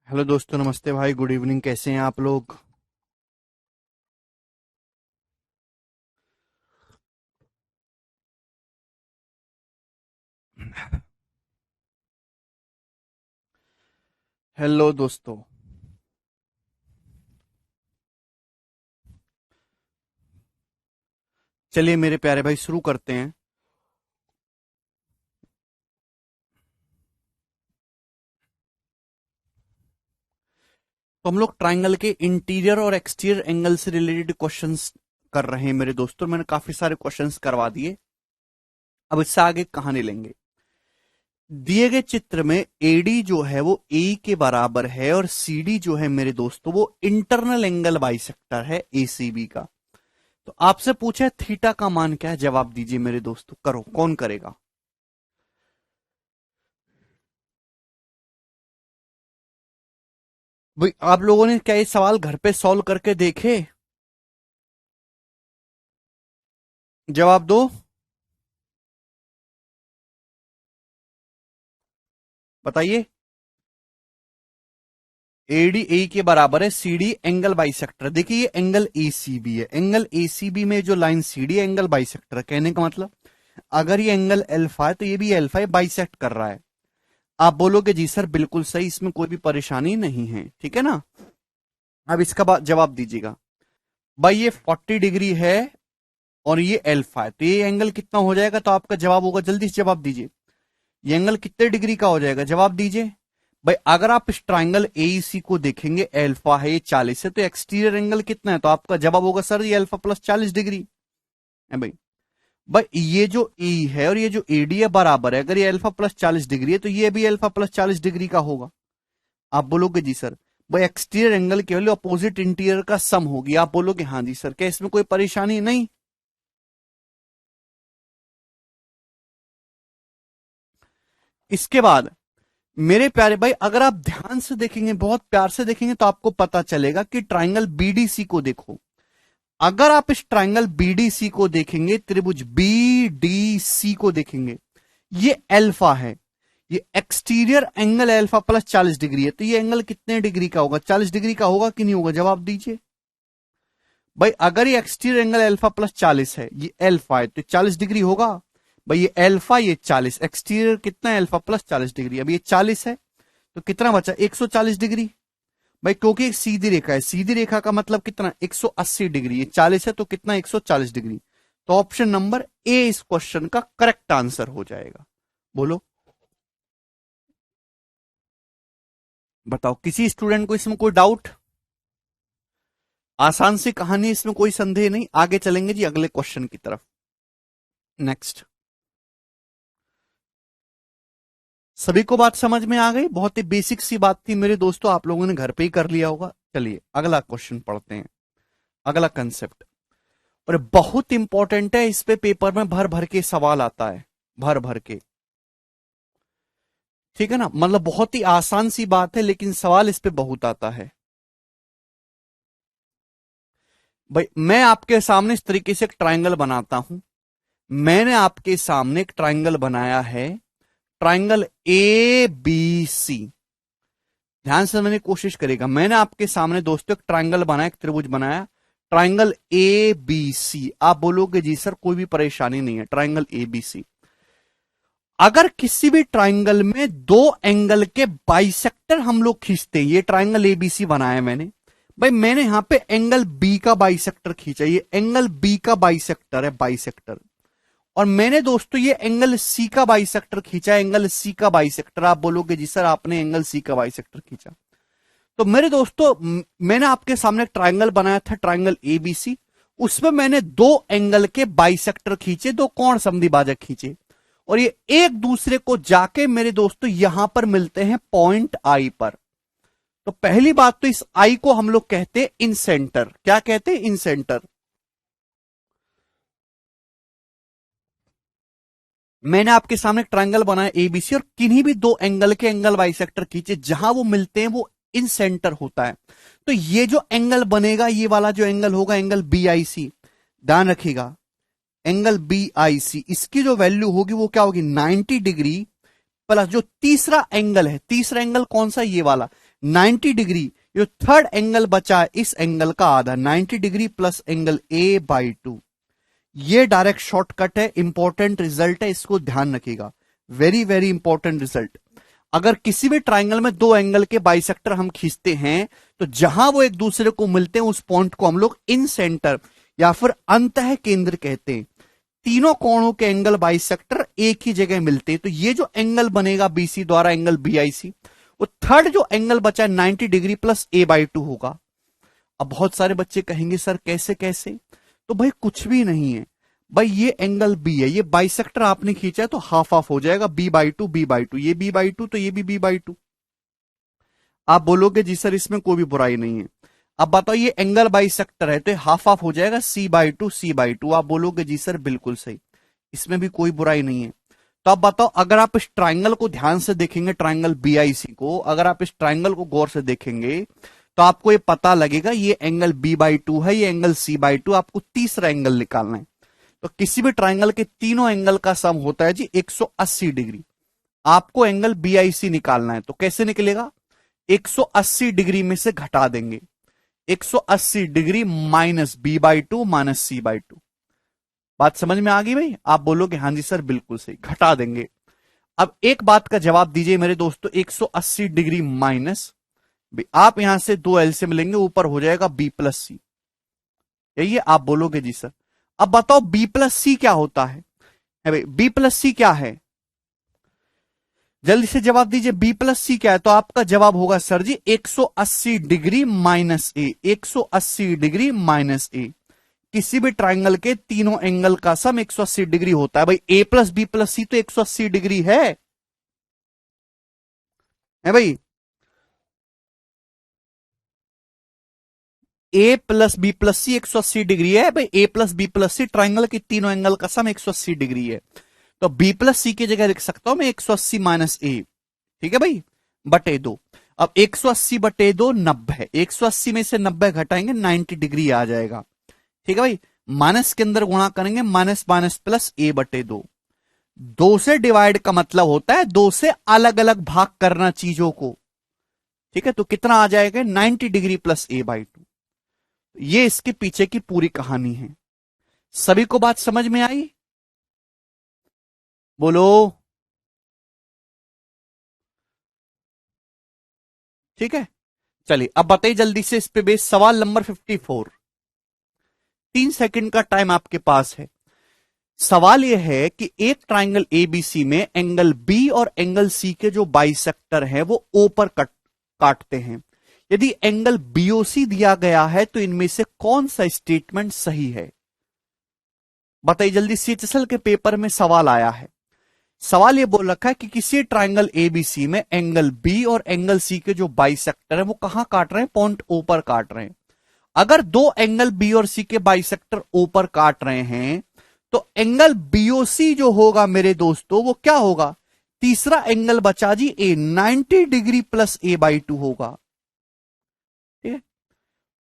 Hello दोस्तों, नमस्ते भाई, गुड इवनिंग। कैसे हैं आप लोग? हेलो दोस्तों। चलिए मेरे प्यारे भाई, शुरू करते हैं। तो हम लोग ट्राइंगल के इंटीरियर और एक्सटीरियर एंगल से रिलेटेड क्वेश्चंस कर रहे हैं मेरे दोस्तों। मैंने काफी सारे क्वेश्चंस करवा दिए। अब इससे आगे कहानी लेंगे। दिए गए चित्र में एडी जो है वो ए के बराबर है और सीडी जो है मेरे दोस्तों वो इंटरनल एंगल बाइसेक्टर है एसीबी का। तो आपसे पूछा है थीटा का मान क्या है, जवाब दीजिए मेरे दोस्तों। करो, कौन करेगा? भाई आप लोगों ने क्या ये सवाल घर पे सॉल्व करके देखे? जवाब दो। बताइए। एडी ए के बराबर है, सीडी एंगल बाइसेक्टर। देखिए ये एंगल एसीबी है, एंगल एसीबी में जो लाइन सीडी एंगल बाइसेक्टर है। कहने का मतलब अगर ये एंगल एल्फा है तो ये भी एल्फा है, बाइसेक्ट कर रहा है। आप बोलोगे जी सर बिल्कुल सही, इसमें कोई भी परेशानी नहीं है, ठीक है ना। अब इसका बाद जवाब दीजिएगा। भाई ये 40 डिग्री है और ये एल्फा है, तो ये एंगल कितना हो जाएगा? तो आपका जवाब होगा, जल्दी से जवाब दीजिए। ये एंगल कितने डिग्री का हो जाएगा? जवाब दीजिए। भाई अगर आप इस ट्राइंगल एईसी को देखेंगे, अल्फा है, ये 40 है, तो एक्सटीरियर एंगल कितना है? तो आपका जवाब होगा सर ये अल्फा प्लस 40 डिग्री है भाई। भाई ये जो ई है और ये जो एडी है बराबर है। अगर ये अल्फा प्लस 40 डिग्री है तो ये भी अल्फा प्लस 40 डिग्री का होगा। आप बोलोगे जी सर भाई एक्सटीरियर एंगल की वैल्यू अपोजिट इंटीरियर का सम होगी। आप बोलोगे हाँ जी सर, क्या इसमें कोई परेशानी नहीं? इसके बाद मेरे प्यारे भाई अगर आप ध्यान से देखेंगे, बहुत प्यार से देखेंगे, तो आपको पता चलेगा कि ट्राइंगल बीडीसी को देखो। अगर आप इस ट्राइंगल बीडीसी को देखेंगे, त्रिभुज बीडीसी को देखेंगे, ये अल्फा है, ये exterior angle alpha plus 40 degree है। तो ये एंगल कितने डिग्री का होगा? 40 डिग्री का होगा कि नहीं होगा? जवाब दीजिए। भाई अगर ये एक्सटीरियर एंगल अल्फा प्लस 40 है, ये अल्फा है, तो 40 डिग्री होगा। भाई ये अल्फा, ये 40, एक्सटीरियर कितना है? Alpha plus 40 degree. अब ये 40 है तो कितना बचा? 140 डिग्री। भाई क्योंकि एक सीधी रेखा है, सीधी रेखा का मतलब कितना? 180 डिग्री। ये 40 है तो कितना? 140 डिग्री। तो ऑप्शन नंबर ए इस क्वेश्चन का करेक्ट आंसर हो जाएगा। बोलो, बताओ किसी स्टूडेंट को इसमें कोई डाउट? आसान सी कहानी, इसमें कोई संदेह नहीं। आगे चलेंगे जी अगले क्वेश्चन की तरफ। नेक्स्ट। सभी को बात समझ में आ गई? बहुत ही बेसिक सी बात थी मेरे दोस्तों, आप लोगों ने घर पे ही कर लिया होगा। चलिए अगला क्वेश्चन पढ़ते हैं, अगला कंसेप्ट। और बहुत इंपॉर्टेंट है, इस पे पेपर में भर भर के सवाल आता है, भर भर के। ठीक है ना, मतलब बहुत ही आसान सी बात है लेकिन सवाल इस पे बहुत आता है। भाई मैं आपके सामने इस तरीके से एक ट्राइंगल बनाता हूं। मैंने आपके सामने एक ट्राइंगल बनाया है, ट्राइंगल ए बी सी। ध्यान से मैंने कोशिश करेगा। मैंने आपके सामने दोस्तों एक ट्राइंगल बनाया, एक त्रिभुज बनाया, ट्राइंगल ए बी सी। आप बोलोगे जी सर कोई भी परेशानी नहीं है, ट्राइंगल ए बी सी। अगर किसी भी ट्राइंगल में दो एंगल के बाइसेक्टर हम लोग खींचते हैं, ये ट्राइंगल एबीसी बनाया मैंने। भाई मैंने यहां पे एंगल बी का बाइसेक्टर खींचा, ये एंगल बी का बाइसेक्टर है, बाइसेक्टर। और मैंने दोस्तों ये एंगल सी का बाइसेक्टर खींचा, एंगल सी का बाइसेक्टर। आप बोलोगे जी सर आपने एंगल सी का बाइसेक्टर खींचा। तो मेरे दोस्तों मैंने आपके सामने ट्राइंगल बनाया था, ट्राइंगल एबीसी। उसमें मैंने दो एंगल के बाइसेक्टर खींचे, दो कोण समद्विभाजक खींचे, और ये एक दूसरे को जाके मेरे दोस्तों यहां पर मिलते हैं पॉइंट आई पर। तो पहली बात तो इस आई को हम लोग कहते हैं इन सेंटर। क्या कहते हैं? इन सेंटर। मैंने आपके सामने ट्रायंगल बनाया एबीसी और किन्हीं भी दो एंगल के एंगल बाइसेक्टर खींचे, जहां वो मिलते हैं वो इन सेंटर होता है। तो ये जो एंगल बनेगा, ये वाला जो एंगल होगा, एंगल बी आई सी, ध्यान रखिएगा, एंगल बी आई सी, इसकी जो वैल्यू होगी वो क्या होगी? 90 डिग्री प्लस जो तीसरा एंगल है, तीसरा एंगल कौन सा? ये वाला 90 डिग्री, जो थर्ड एंगल बचा है इस एंगल का आधा, 90 डिग्री प्लस एंगल A/2। ये डायरेक्ट शॉर्टकट है, इंपॉर्टेंट रिजल्ट है, इसको ध्यान रखिएगा, वेरी वेरी इंपॉर्टेंट रिजल्ट। अगर किसी भी ट्राइंगल में दो एंगल के बाइसेक्टर हम खींचते हैं तो जहां वो एक दूसरे को मिलते हैं उस पॉइंट को हम लोग इन सेंटर या फिर अंतः केंद्र कहते हैं। तीनों कोणों के एंगल बाइसेक्टर एक ही जगह मिलते हैं, तो ये जो एंगल बनेगा बीसी द्वारा एंगल BIC, वो थर्ड जो एंगल बचा है 90 डिग्री प्लस A/2 होगा। अब बहुत सारे बच्चे कहेंगे सर कैसे कैसे, तो भाई कुछ भी नहीं है भाई, ये एंगल B है, ये बाइसेक्टर आपने खींचा है तो हाफ हाफ हो जाएगा, B/2 B/2, ये B/2 तो ये भी B/2। आप बोलोगे जी सर इसमें कोई भी बुराई नहीं है। अब बताओ ये एंगल बाइसेक्टर है तो हाफ हाफ हो जाएगा, C/2 C/2। आप बोलोगे जी सर बिल्कुल सही, इसमें भी कोई बुराई नहीं है। तो अब बताओ अगर आप इस ट्राइंगल को ध्यान से देखेंगे, ट्राइंगल BIC को, अगर आप इस ट्राइंगल को गौर से देखेंगे तो आपको ये पता लगेगा ये एंगल B/2 है, ये एंगल C/2, आपको तीसरा एंगल निकालना है। तो किसी भी ट्राइंगल के तीनों एंगल का सम होता है जी 180 डिग्री। आपको एंगल BIC निकालना है तो कैसे निकलेगा, 180 डिग्री में से घटा देंगे, 180 degree minus B/2 minus C/2। बात समझ में आ गई भाई? आप बोलोगे हाँ जी सर बिल्कुल सही, घटा देंगे। अब एक बात का जवाब दीजिए मेरे दोस्तों, 180 डिग्री माइनस, आप यहां से दो एलसीएम लेंगे, ऊपर हो जाएगा B+C, यही है? आप बोलोगे जी सर। अब बताओ B+C क्या होता है भाई, B+C क्या है, जल्दी से जवाब दीजिए, B+C क्या है? तो आपका जवाब होगा sir ji 180 degree minus A, 180 degree minus A। किसी भी ट्राइंगल के तीनों एंगल का सम 180 डिग्री होता है भाई, A प्लस B+C तो 180 डिग्री है भाई, A प्लस B+C 180 डिग्री है भाई, A प्लस B+C ट्राइंगल के तीनों एंगल का सम 180 डिग्री है। तो B+C की जगह लिख सकता हूं मैं 180 माइनस A, ठीक है भाई, बटे 2। अब 180 बटे 2 90, 180 में से 90 घटाएंगे 90 डिग्री आ जाएगा, ठीक है भाई। माइनस के अंदर गुणा करेंगे, माइनस माइनस प्लस A/2। दो से डिवाइड का मतलब होता है दो से अलग अलग भाग करना चीजों को, ठीक है। तो कितना आ जाएगा, 90 डिग्री प्लस A/2। ये इसके पीछे की पूरी कहानी है। सभी को बात समझ में आई? बोलो। ठीक है, चलिए अब बताइए जल्दी से इस पे बेस सवाल नंबर 54। 3 सेकंड का टाइम आपके पास है। सवाल यह है कि एक ट्राइंगल ABC में एंगल B और एंगल C के जो बाइसेक्टर हैं वो O पर काटते हैं। यदि एंगल BOC दिया गया है तो इनमें से कौन सा स्टेटमेंट सही है? बताइए जल्दी, CHSL के पेपर में सवाल आया है। सवाल यह बोल रखा है कि किसी ट्राइंगल ABC में एंगल B और एंगल C के जो बाइसेक्टर है वो कहां काट रहे हैं, पॉइंट O पर काट रहे हैं। अगर दो एंगल B और C के बाइसेक्टर O पर काट रहे हैं तो एंगल BOC जो होगा मेरे दोस्तों वो क्या होगा, तीसरा एंगल बचा जी A, 90 डिग्री प्लस A/2 होगा, ठीक है।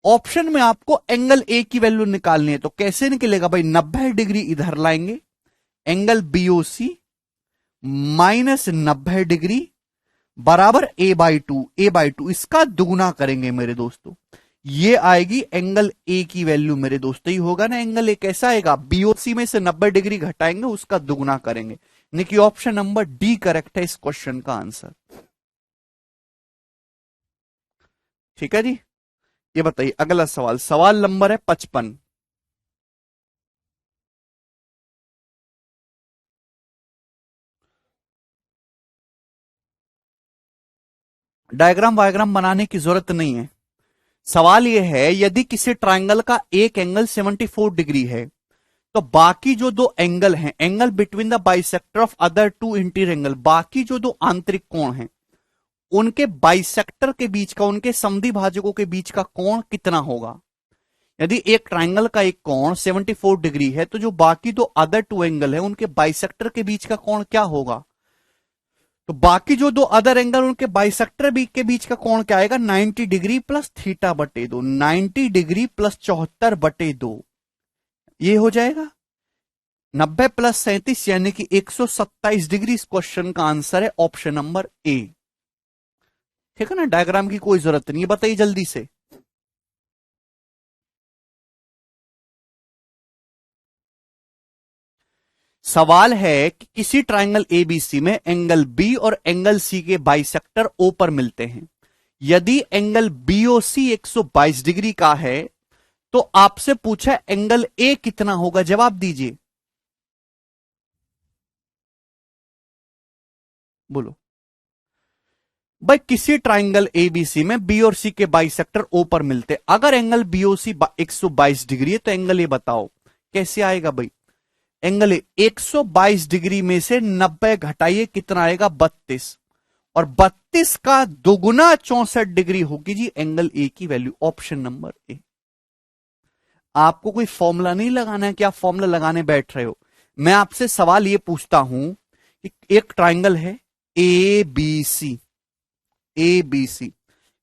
ऑप्शन में आपको एंगल A की वैल्यू निकालनी है, तो कैसे निकलेगा भाई, 90 डिग्री इधर लाएंगे, एंगल BOC माइनस 90 डिग्री बराबर A/2, A/2 इसका दुगुना करेंगे मेरे दोस्तों, ये आएगी एंगल A की वैल्यू मेरे दोस्तों, ही होगा ना एंगल A, कैसा आएगा, BOC में से 90 डिग्री घटाएंगे उसका दुगुना करेंगे, यानी कि ऑप्शन नंबर D करेक्ट है इस क्वेश्चन का आंसर। ठीक है जी, ये बताइए अगला सवाल, सवाल नंबर है 55। डायग्राम वायग्राम बनाने की जरूरत नहीं है। सवाल यह है यदि किसी ट्राइंगल का एक एंगल 74 डिग्री है तो बाकी जो दो एंगल हैं, angle between the bisector of other to interior angle, बाकी जो दो आंतरिक कोण हैं उनके बाइसेक्टर के बीच का, उनके समद्वि भाजकों के बीच का कोण कितना होगा। यदि एक ट्राइंगल का एक कोण 74 डिग्री है तो जो बाकी दो अदर टू एंगल है उनके बाइसेक्टर के बीच का कोण क्या होगा, तो बाकी जो दो अदर एंगल उनके बाइसेक्टर के बीच का कोण क्या आएगा, 90 डिग्री प्लस θ/2, 90 डिग्री प्लस 74/2, ये हो जाएगा 90 प्लस 37 यानी कि 127 डिग्री। इस क्वेश्चन का आंसर है ऑप्शन नंबर A। ठीक है ना, डायग्राम की कोई जरूरत नहीं है। बताइए जल्दी से। सवाल है कि किसी ट्राइंगल एबीसी में एंगल बी और एंगल सी के बाइसेक्टर ओ पर मिलते हैं। यदि एंगल बीओसी 122 डिग्री का है तो आपसे पूछा एंगल ए कितना होगा, जवाब दीजिए। बोलो भाई, किसी ट्राइंगल एबीसी में बी और सी के बाइसेक्टर ओ पर मिलते, अगर एंगल बीओसी 122 डिग्री है तो एंगल ए बताओ कैसे आएगा भाई। एंगल ए 122 डिग्री में से 90 घटाइए, कितना आएगा 32, और 32 का दोगुना 64 डिग्री होगी जी एंगल ए की वैल्यू, ऑप्शन नंबर ए। आपको कोई फॉर्मूला नहीं लगाना है कि आप फॉर्मूला लगाने बैठ रहे हो। मैं आपसे सवाल ये पूछता हूं कि एक ट्राइंगल है A B C, A B सी,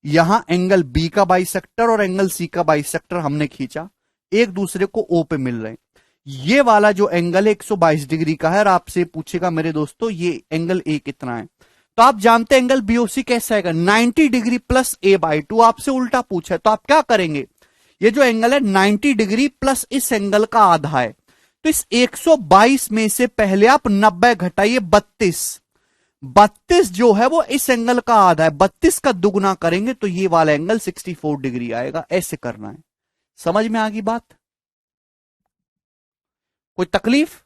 यहां एंगल बी का बाइसेक्टर और एंगल सी का बाइसेक्टर हमने खींचा, एक दूसरे को ओ पे मिल रहे हैं। ये वाला जो एंगल है 122 डिग्री का है, और आपसे पूछेगा मेरे दोस्तों ये एंगल ए कितना है, तो आप जानते हैं एंगल बीओसी कैसा आएगा, 90 degree plus A by two. आपसे उल्टा पूछा है तो आप क्या करेंगे, ये जो एंगल है 90 डिग्री प्लस इस एंगल का आधा है, तो इस 122 में से पहले आप 90 घटाइए 32, 32 जो है वो इस एंगल का आधा है, 32 का दुगुना करेंगे तो ये वाला एंगल 64 डिग्री आएगा। ऐसे करना है। समझ में आ गई बात? कोई तकलीफ?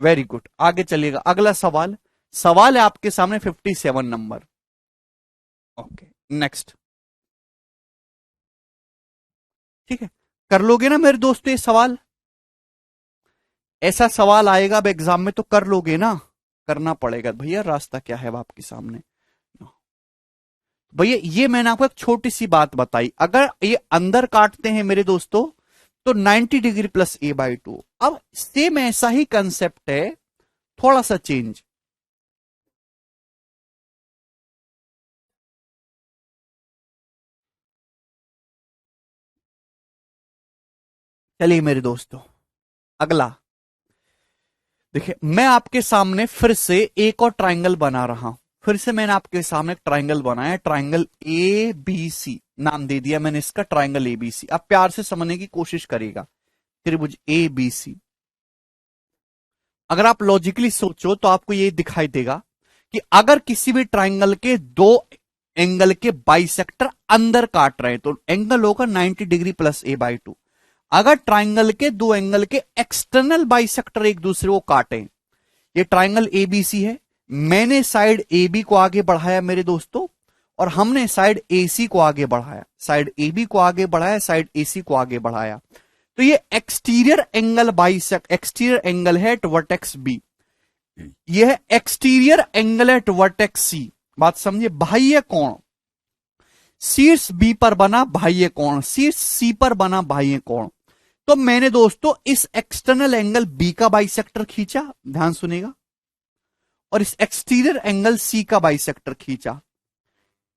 वेरी गुड, आगे चलिएगा। अगला सवाल, सवाल है आपके सामने 57 नंबर। Okay, next. ठीक है, कर लोगे ना मेरे दोस्तों ये सवाल? ऐसा सवाल आएगा अब एग्जाम में तो कर लोगे ना? करना पड़ेगा भैया, रास्ता क्या है अब आपके सामने। भैया ये मैंने आपको एक छोटी सी बात बताई, अगर ये अंदर काटते हैं मेरे दोस्तों तो 90 degree plus A by two. अब सेम ऐसा ही कंसेप्ट है, थोड़ा सा चेंज। चलिए मेरे दोस्तों, अगला देखिए, मैं आपके सामने फिर से एक और ट्राइंगल बना रहा हूं। फिर से मैंने आपके सामने एक ट्राइंगल बनाया, ट्राइंगल ए बी सी, नाम दे दिया मैंने इसका ट्राइंगल ए बी सी। अब प्यार से समझने की कोशिश करिएगा, त्रिभुज ए बी सी। अगर आप लॉजिकली सोचो तो आपको ये दिखाई देगा कि अगर किसी भी ट्राइंगल के दो एंगल के बाइसेक्टर अंदर काट रहे हैं तो एंगल होगा 90 degree plus A by two. अगर ट्राइंगल के दो एंगल के एक्सटर्नल बाइसेक्टर एक दूसरे को काटें, ये ट्राइंगल एबीसी है, मैंने साइड ए बी को आगे बढ़ाया मेरे दोस्तों, और हमने साइड ए सी को आगे बढ़ाया, साइड ए बी को आगे बढ़ाया, साइड ए सी को आगे बढ़ाया, तो ये exterior angle bisect, exterior angle है एट वर्टेक्स बी, ये है एक्सटीरियर एंगल एट वर्टेक्स सी। बात समझिए, बाह्य कोण शीर्ष बी पर बना बाह्य कोण, शीर्ष सी पर बना बाह्य कोण। तो मैंने दोस्तों इस एक्सटर्नल एंगल बी का बाइसेक्टर खींचा, ध्यान सुनेगा, और इस एक्सटीरियर एंगल सी का बाइसेक्टर खींचा।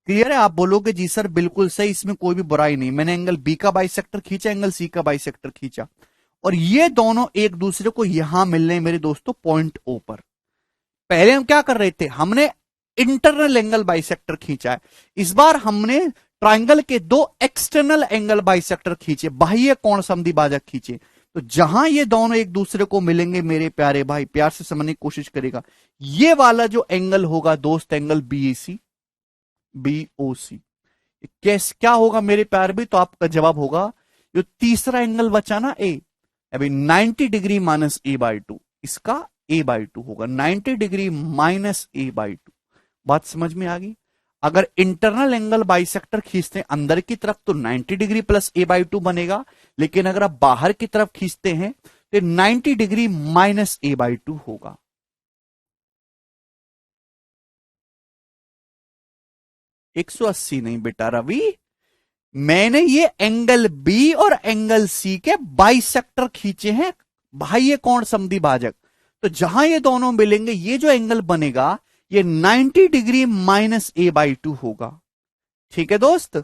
क्लियर है? आप बोलोगे जी सर बिल्कुल सही, इसमें कोई भी बुराई नहीं, मैंने एंगल बी का बाइसेक्टर खींचा, एंगल सी का बाइसेक्टर खींचा, और ये दोनों एक दूसरे को यहां मिल रहे हैं मेरे दोस्तों पॉइंट ओ पर। पहले हम क्या कर रहे थे, हमने इंटरनल एंगल बाइसेक्टर खींचा है, इस बार हमने ट्राइंगल के दो एक्सटर्नल एंगल बाइसेक्टर खींचे, बाह्य कोण संधिभाजक खींचे। तो जहां ये दोनों एक दूसरे को मिलेंगे मेरे प्यारे भाई, प्यार से समझने की कोशिश करेगा, ये वाला जो एंगल होगा दोस्त, एंगल बीएसी बीओसी, कैस क्या होगा मेरे प्यार भी, तो आपका जवाब होगा जो तीसरा एंगल बचा ना ए, अभी 90 degree minus A by two, इसका ए बाई टू होगा 90 degree minus A by two. बात समझ में आ गई? अगर इंटरनल एंगल बाइसेक्टर खींचते हैं अंदर की तरफ तो 90 degree plus A by two बनेगा, लेकिन अगर आप बाहर की तरफ खींचते हैं तो 90 degree minus A by two होगा। 180 नहीं बेटा रवि, मैंने ये एंगल बी और एंगल सी के बाइसेक्टर खींचे हैं, बाह्य कोण समधि भाजक। तो जहां ये दोनों मिलेंगे ये जो एंगल बनेगा ये 90 degree minus A by two होगा। ठीक है दोस्त?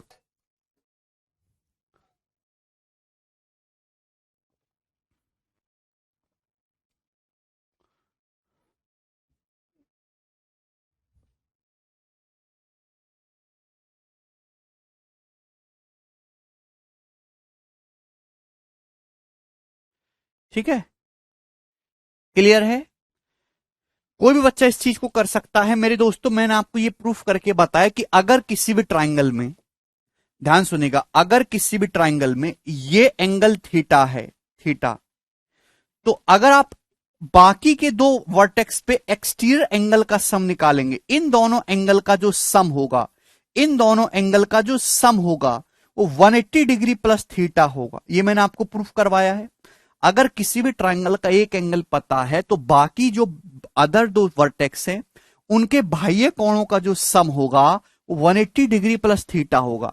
ठीक है, क्लियर है? कोई भी बच्चा इस चीज को कर सकता है मेरे दोस्तों। मैंने आपको ये प्रूफ करके बताया कि अगर किसी भी ट्राइंगल में, ध्यान सुनिएगा, अगर किसी भी ट्राइंगल में ये एंगल थीटा है, थीटा, तो अगर आप बाकी के दो वर्टेक्स पे एक्सटीरियर एंगल का सम निकालेंगे, इन दोनों एंगल का जो सम होगा, इन दोनों एंगल का जो सम होगा वो 180 डिग्री प्लस थीटा होगा। ये मैंने आपको प्रूफ करवाया है। अगर किसी भी ट्राइंगल का एक एंगल पता है तो बाकी जो अदर दो वर्टेक्स हैं उनके बाह्य कोणों का जो सम होगा वो 180 डिग्री प्लस थीटा होगा।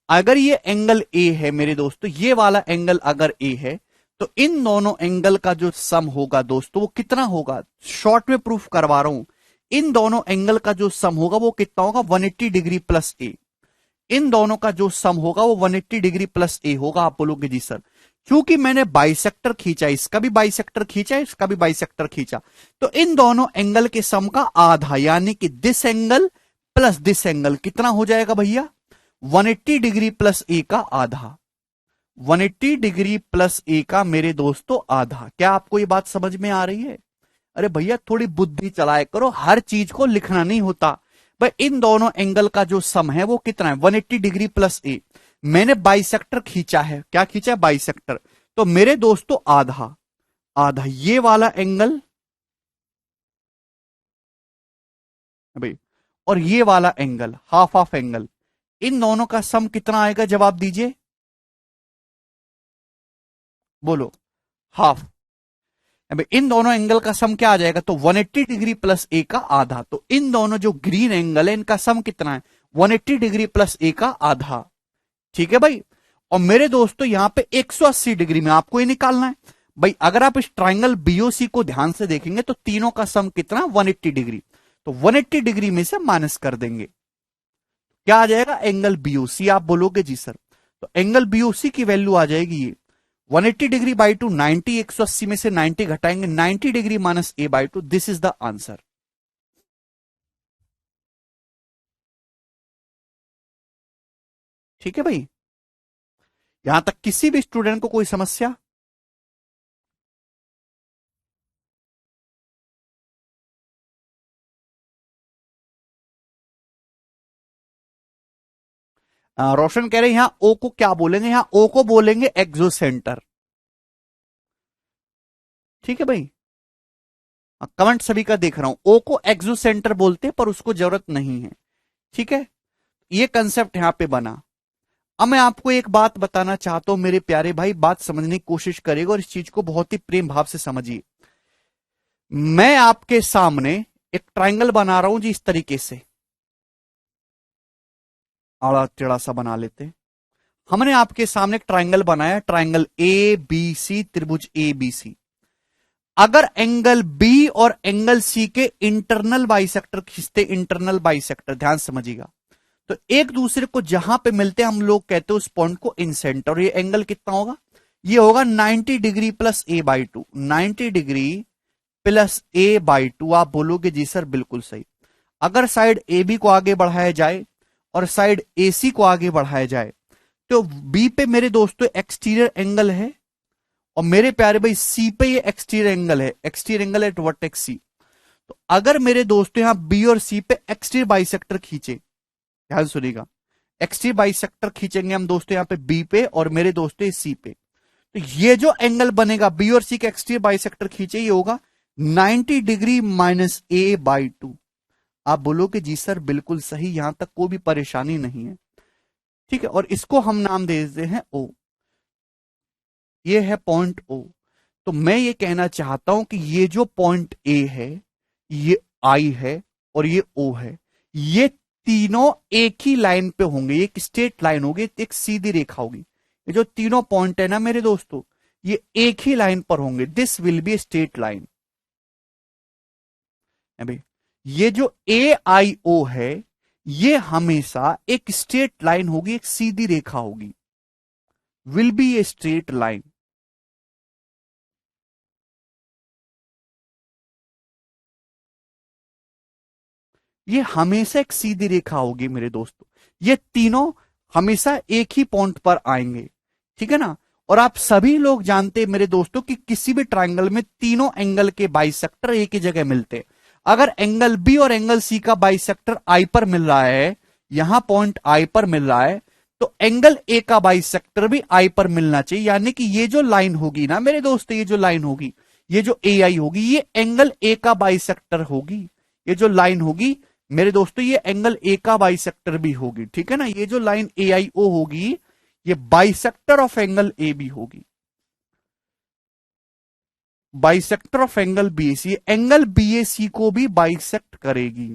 अगर ये एंगल ए है मेरे दोस्तों, ये वाला एंगल अगर ए है, तो इन दोनों एंगल का जो सम होगा दोस्तों वो कितना होगा, शॉर्ट में प्रूफ करवा रहा हूं, इन दोनों एंगल का जो सम होगा वो कितना होगा, 180 डिग्री प्लस ए। इन दोनों का जो सम होगा वो 180 डिग्री प्लस ए होगा। आप बोलोगे जी सर, क्योंकि मैंने बाइसेक्टर खींचा, इसका भी बाइसेक्टर खींचा, इसका भी बाइसेक्टर खींचा, तो इन दोनों एंगल के सम का आधा, यानी कि this angle plus this angle कितना हो जाएगा भैया, 180 डिग्री प्लस ए का आधा, 180 डिग्री प्लस ए का मेरे दोस्तों आधा। क्या आपको ये बात समझ में आ रही है? अरे भैया थोड़ी बुद्धि चलाए करो, हर चीज को लिखना नहीं होता भाई। इन दोनों एंगल का जो सम है वो कितना है, 180 डिग्री प्लस ए। मैंने बाइसेक्टर खींचा है, क्या खींचा है, बाइसेक्टर, तो मेरे दोस्तों आधा, आधा ये वाला एंगल भाई, और ये वाला एंगल, हाफ हाफ एंगल, इन दोनों का सम कितना आएगा, जवाब दीजिए, बोलो, हाफ। इन दोनों एंगल का सम क्या आ जाएगा, तो 180 डिग्री प्लस ए का आधा। तो इन दोनों जो ग्रीन एंगल है इनका सम कितना है, 180 डिग्री प्लस ए का आधा। ठीक है भाई। और मेरे दोस्तों यहां पे 180 डिग्री में आपको ये निकालना है भाई। अगर आप इस ट्राइंगल बीओसी को ध्यान से देखेंगे तो तीनों का सम कितना, 180 डिग्री। तो 180 डिग्री में से माइनस कर देंगे, क्या आ जाएगा, एंगल बीओसी। आप बोलोगे जी सर, तो एंगल बीओसी की वैल्यू आ जाएगी ये 180 डिग्री बाई टू 90, 180 में से 90 घटाएंगे, 90 degree minus A by two, this is the answer. ठीक है भाई, यहां तक किसी भी स्टूडेंट को कोई समस्या? रोशन कह रहे हैं यहां ओ को क्या बोलेंगे, यहां ओ को बोलेंगे एक्सोसेंटर। ठीक है भाई, कमेंट सभी का देख रहा हूं, ओ को एक्सोसेंटर बोलते हैं पर उसको जरूरत नहीं है। ठीक है, ये कंसेप्ट यहां पे बना। अब मैं आपको एक बात बताना चाहता हूं मेरे प्यारे भाई, बात समझने की कोशिश करिएगा और इस चीज को बहुत ही प्रेम भाव से समझिए। मैं आपके सामने एक ट्राइंगल बना रहा हूं जी, इस तरीके से आड़ा टेढ़ा सा बना लेते हैं। हमने आपके सामने एक ट्राइंगल बनाया, ट्राइंगल ए बी सी, त्रिभुज ए बी सी। अगर एंगल बी और एंगल सी के इंटरनल बाइसेक्टर खींचते, इंटरनल बाइसेक्टर ध्यान समझिएगा, तो एक दूसरे को जहां पे मिलते हैं हम लोग कहते हैं उस पॉइंट को इंसेंटर। और ये एंगल कितना होगा, ये होगा 90 degree plus A by two, 90 degree plus A by two. आप बोलोगे जी सर बिल्कुल सही। अगर साइड ए बी को आगे बढ़ाया जाए और साइड ए सी को आगे बढ़ाया जाए तो बी पे मेरे दोस्तों एक्सटीरियर एंगल है और मेरे प्यारे भाई सी पे ये एक्सटीरियर एंगल है, एक्सटीरियर एंगल एट वर्टेक्स सी। तो अगर मेरे दोस्तों यहां बी और सी पे एक्सटीरियर बाइसेक्टर खींचे, ध्यान सुनिएगा, एक्सटीरियर बाइसेक्टर खींचेंगे हम दोस्तों यहां पे बी पे और मेरे दोस्तों सी पे, तो ये जो एंगल बनेगा बी और सी के एक्सटीरियर बाइसेक्टर खींचे, ये होगा 90 degree minus A by two. आप बोलोगे जी सर बिल्कुल सही, यहां तक कोई भी परेशानी नहीं है। ठीक है, और इसको हम नाम दे देते हैं ओ, ये है पॉइंट ओ। तो मैं ये कहना चाहता हूं कि ये जो पॉइंट ए है, ये आई है और ये ओ है, ये तीनों एक ही लाइन पे होंगे, एक स्ट्रेट लाइन होगी, एक सीधी रेखा होगी। ये जो तीनों पॉइंट है ना मेरे दोस्तों, ये एक ही लाइन पर होंगे, this will be straight line. भाई ये जो ए आई ओ है ये हमेशा एक स्ट्रेट लाइन होगी, एक सीधी रेखा होगी, will be a straight line. ये हमेशा एक सीधी रेखा होगी मेरे दोस्तों, ये तीनों हमेशा एक ही पॉइंट पर आएंगे। ठीक है ना, और आप सभी लोग जानते हैं मेरे दोस्तों कि किसी भी ट्राइंगल में तीनों एंगल के बाइसेक्टर एक ही जगह मिलते हैं। अगर एंगल बी और एंगल सी का बाइसेक्टर आई पर मिल रहा है, यहां पॉइंट आई पर मिल रहा है, तो एंगल ए का बाइसेक्टर भी आई पर मिलना चाहिए। यानी कि ये जो लाइन होगी ना मेरे दोस्त, ये जो लाइन होगी, ये जो ए आई होगी, ये एंगल ए का बाइसेक्टर होगी। ये जो लाइन होगी मेरे दोस्तों, ये एंगल ए का बाइसेक्टर भी होगी। ठीक है ना, ये जो लाइन ए आई ओ होगी, ये bisector of angle A B होगी, bisector of angle BAC. Angle BAC को भी बाइसेक्ट करेगी।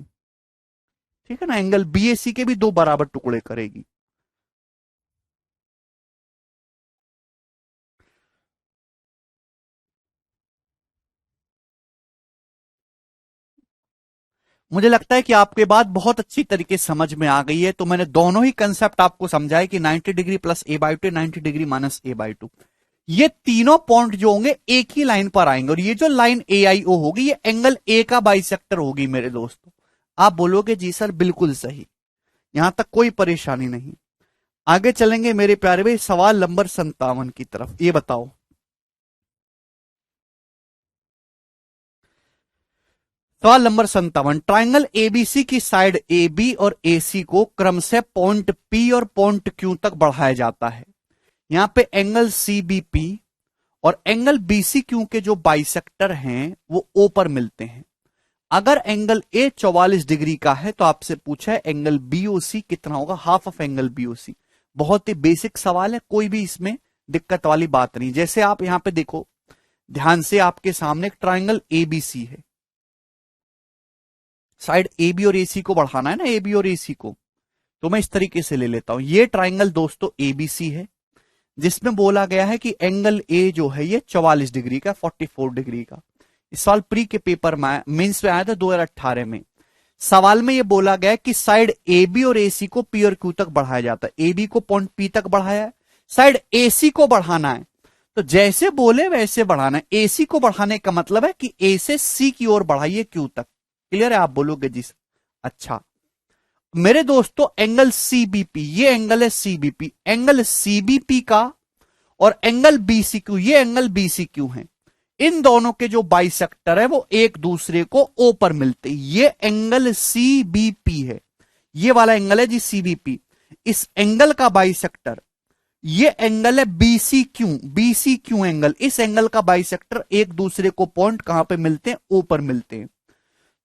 ठीक है ना, एंगल बीएसी के भी दो बराबर टुकड़े करेगी। मुझे लगता है कि आपके बात बहुत अच्छी तरीके से समझ में आ गई है। तो मैंने दोनों ही कंसेप्ट आपको समझाए कि 90 degree plus A by two, 90 degree minus A by two, ये तीनों पॉइंट जो होंगे एक ही लाइन पर आएंगे। और ये जो लाइन ए आई ओ होगी, ये एंगल ए का बाइसेक्टर होगी मेरे दोस्तों। आप बोलोगे जी सर बिल्कुल सही, यहां तक कोई परेशानी नहीं। आगे चलेंगे मेरे प्यारे भाई सवाल नंबर 57 की तरफ। ये बताओ, सवाल नंबर 57, ट्राइंगल एबीसी की साइड ए बी और ए सी को क्रमशः पॉइंट पी और पॉइंट क्यू तक बढ़ाया जाता है। यहां पे एंगल सीबीपी और एंगल बीसी क्यू के जो बाइसेक्टर हैं वो ओ पर मिलते हैं। अगर एंगल ए 44 डिग्री का है तो आपसे पूछा है एंगल बीओसी कितना होगा, हाफ ऑफ एंगल बीओसी। बहुत ही बेसिक सवाल है, कोई भी इसमें दिक्कत वाली बात नहीं। जैसे आप यहां पे देखो ध्यान से, आपके सामने एक ट्राइंगल एबीसी है, साइड ए बी और ए सी को बढ़ाना है ना, ए बी और ए सी को, तो मैं इस तरीके से ले लेता हूं। ये ट्राइंगल दोस्तों एबीसी है, जिसमें बोला गया है कि एंगल ए जो है ये 44 डिग्री का, 44 डिग्री का। इस साल प्री के पेपर में मेंस में आया था 2018 में। सवाल में ये बोला गया कि साइड ए बी और ए सी को पी और क्यू तक बढ़ाया जाता है। ए बी को पॉइंट पी तक बढ़ाया है, साइड ए सी को बढ़ाना है, तो जैसे बोले वैसे बढ़ाना है। ए सी को बढ़ाने का मतलब है कि ए से सी की ओर बढ़ाइए क्यू तक। क्लियर है, आप बोलोगे जी सर। अच्छा मेरे दोस्तों, एंगल सीबीपी, ये एंगल है सीबीपी, एंगल सीबीपी का और एंगल बीसीक्यू, ये एंगल बीसीक्यू है, इन दोनों के जो बाइसेक्टर है वो एक दूसरे को ओ पर मिलते हैं। ये एंगल सीबीपी है, ये वाला एंगल है जी सीबीपी। इस एंगल का बाइसेक्टर ये एंगल है बीसीक्यू, बीसीक्यू एंगल, इस एंगल का बाइसेक्टर एक दूसरे को पॉइंट कहां पे मिलते हैं, ओ पर मिलते हैं।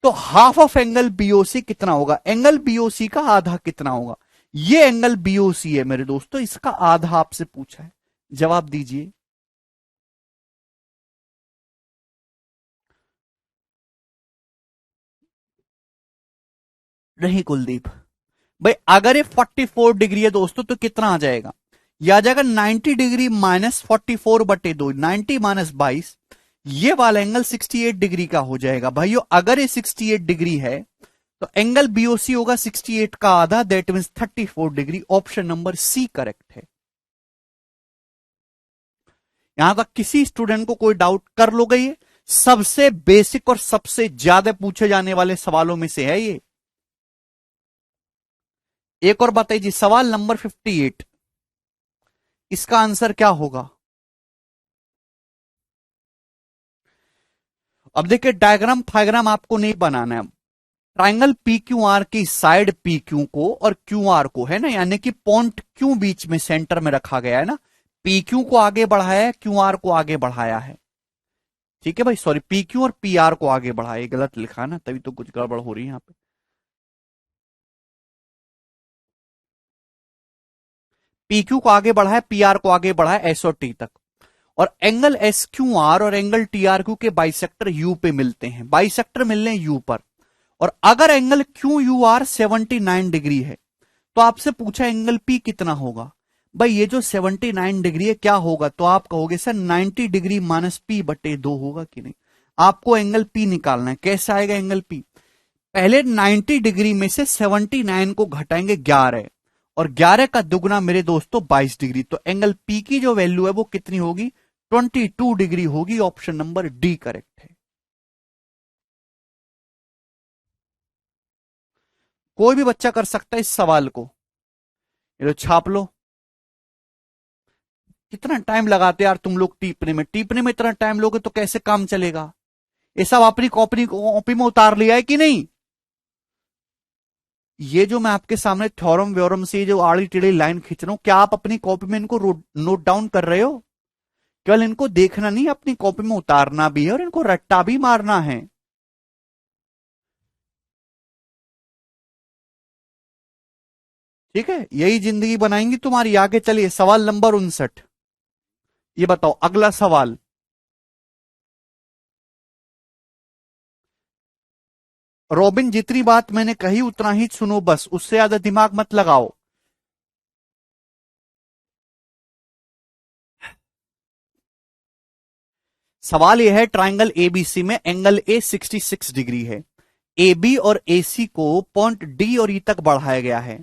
तो हाफ ऑफ एंगल बीओसी कितना होगा, एंगल बीओसी का आधा कितना होगा। ये एंगल बीओसी है मेरे दोस्तों, इसका आधा आपसे पूछा है, जवाब दीजिए। नहीं कुलदीप भाई, अगर ये 44 डिग्री है दोस्तों तो कितना आ जाएगा, यह आ जाएगा 90 डिग्री माइनस 44/2, 90 माइनस 22, ये वाला एंगल 68 डिग्री का हो जाएगा। भाइयों अगर ये 68 डिग्री है तो एंगल बीओसी होगा 68 का आधा, that means 34 degree. Option number C correct है। यहां तक किसी स्टूडेंट को कोई डाउट कर लोगे, ये सबसे बेसिक और सबसे ज्यादा पूछे जाने वाले सवालों में से है ये। एक और बताइए जी, सवाल नंबर 58, इसका आंसर क्या होगा। अब देखिए डायग्राम फायग्राम आपको नहीं बनाना है। ट्राइंगल पी क्यू आर की साइड पी क्यू को और क्यू आर को है ना, यानी कि पॉइंट क्यू बीच में सेंटर में रखा गया है ना, पी क्यू को आगे बढ़ाया है, क्यू आर को आगे बढ़ाया है। ठीक है भाई, सॉरी पी क्यू और पी आर को आगे बढ़ाया, गलत लिखा है ना, तभी तो कुछ गड़बड़ हो रही है यहां पे। पी क्यू को आगे बढ़ाया, पी आर को आगे बढ़ाया एस और टी तक। और एंगल एस क्यू आर और एंगल टी आर क्यू के बाइसेक्टर यू पे मिलते हैं, बाइसेक्टर मिलने यू पर। और अगर angle Q U R 79 degree है तो आपसे पूछा एंगल पी कितना होगा। भाई ये जो 79 डिग्री है क्या होगा, तो आप कहोगे सर 90 डिग्री माइनस पी/2 होगा कि नहीं। आपको एंगल पी निकालना है, कैसे आएगा एंगल पी, पहले 90 डिग्री में से 79 को घटाएंगे 11, और 11 का दुगना मेरे दोस्तों 22 डिग्री। तो एंगल पी की जो वैल्यू है वो कितनी होगी, 22 डिग्री होगी। ऑप्शन नंबर डी करेक्ट है। कोई भी बच्चा कर सकता है इस सवाल को, ये लो छाप लो। कितना टाइम लगाते यार तुम लोग टीपने में इतना टाइम लोगे तो कैसे काम चलेगा? ये सब अपनी कॉपी कॉपी में उतार लिया है कि नहीं? ये जो मैं आपके सामने थ्योरम व्योरम से जो आड़ी टेढ़ी लाइन खींच रहा हूं, क्या आप अपनी कॉपी में इनको नोट डाउन कर रहे हो? केवल इनको देखना नहीं, अपनी कॉपी में उतारना भी है और इनको रट्टा भी मारना है। ठीक है, यही जिंदगी बनाएंगी तुम्हारी। आगे चलिए, सवाल नंबर 59। ये बताओ अगला सवाल। रॉबिन, जितनी बात मैंने कही उतना ही सुनो बस, उससे ज्यादा दिमाग मत लगाओ। सवाल यह है, ट्राइंगल एबीसी में एंगल ए 66 डिग्री है। ए बी और ए सी को पॉइंट डी और ई तक बढ़ाया गया है।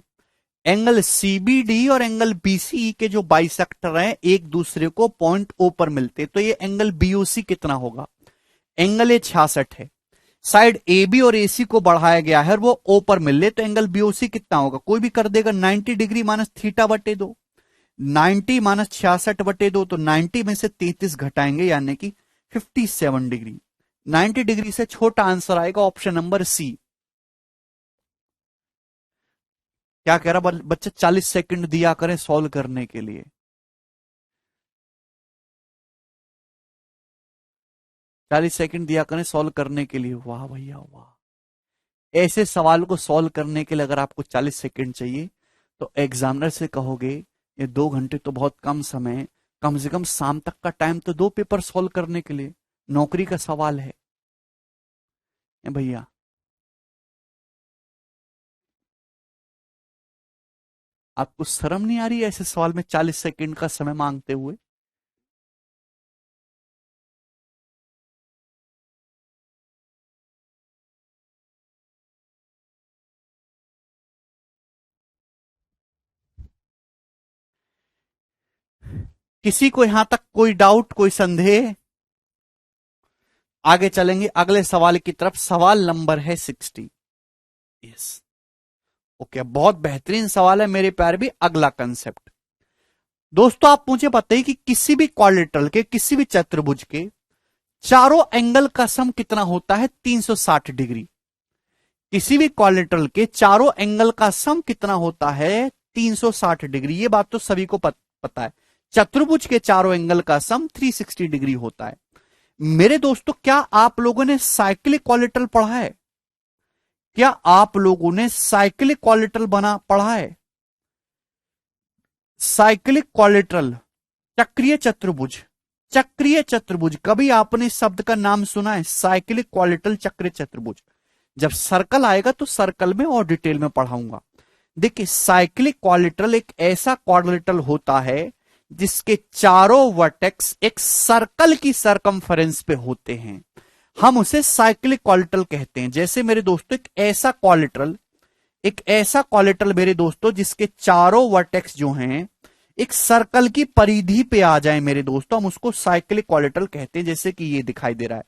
एंगल सीबीडी और एंगल बीसीई के जो बाइसेक्टर हैं एक दूसरे को पॉइंट ओ पर मिलते, तो ये एंगल बीओसी कितना होगा? एंगल ए 66 है, साइड ए बी और ए सी को बढ़ाया गया है और वो ओ पर मिल ले, तो एंगल बीओसी कितना होगा? कोई भी कर देगा। 90 डिग्री माइनस थीटा बटे 2, 90 माइनस 66 बटे 2, तो 90 में से 33 घटाएंगे यानी कि 57 डिग्री। 90 डिग्री से छोटा आंसर आएगा ऑप्शन नंबर सी। क्या कह रहा बच्चे? 40 सेकंड दिया करें सॉल्व करने के लिए। 40 सेकंड दिया करें सॉल्व करने के लिए। वाह भैया वाह। ऐसे सवाल को सॉल्व करने के लिए अगर आपको 40 सेकंड चाहिए तो एग्जामिनर से कहोगे ये 2 घंटे तो बहुत कम समय है, कम से कम शाम तक का टाइम तो दो पेपर सॉल्व करने के लिए, नौकरी का सवाल है भैया। आपको शर्म नहीं आ रही है ऐसे सवाल में 40 सेकंड का समय मांगते हुए? किसी को यहां तक कोई डाउट, कोई संदेह? आगे चलेंगे अगले सवाल की तरफ। सवाल नंबर है 60। यस, ओके, बहुत बेहतरीन सवाल है मेरे प्यारे भी। अगला कंसेप्ट दोस्तों, आप मुझे बताइए कि किसी भी क्वाड्रिलेटरल के, किसी भी चतुर्भुज के चारों एंगल का सम कितना होता है? 360 डिग्री। किसी भी क्वाड्रिलेटरल के चारों एंगल का सम कितना होता है? 360 डिग्री। ये बात तो सभी को पता है। चतुर्भुज के चारों एंगल का सम 360 डिग्री होता है। मेरे दोस्तों, क्या आप लोगों ने साइक्लिक क्वाड्रिलेटरल पढ़ा है? क्या आप लोगों ने साइक्लिक क्वाड्रिलेटरल पढ़ा है? साइक्लिक क्वाड्रिलेटरल, चक्रीय चतुर्भुज। चक्रीय चतुर्भुज, कभी आपने इस शब्द का नाम सुना है? साइक्लिक क्वाड्रिलेटरल, चक्रीय चतुर्भुज। जब सर्कल आएगा तो सर्कल में और डिटेल में पढ़ाऊंगा। देखिए, साइक्लिक क्वाड्रिलेटरल एक ऐसा क्वाड्रिलेटरल होता है जिसके चारों वर्टेक्स एक सर्कल की सरकमफेरेंस पे होते हैं। हम उसे साइक्लिक क्वाड्रिलेटरल कहते हैं। जैसे मेरे दोस्तों, एक ऐसा क्वाड्रिलेटरल मेरे दोस्तों जिसके चारों वर्टेक्स जो हैं एक सर्कल की परिधि पे आ जाए मेरे दोस्तों, हम उसको साइक्लिक क्वाड्रिलेटरल कहते हैं। जैसे कि ये दिखाई दे रहा है,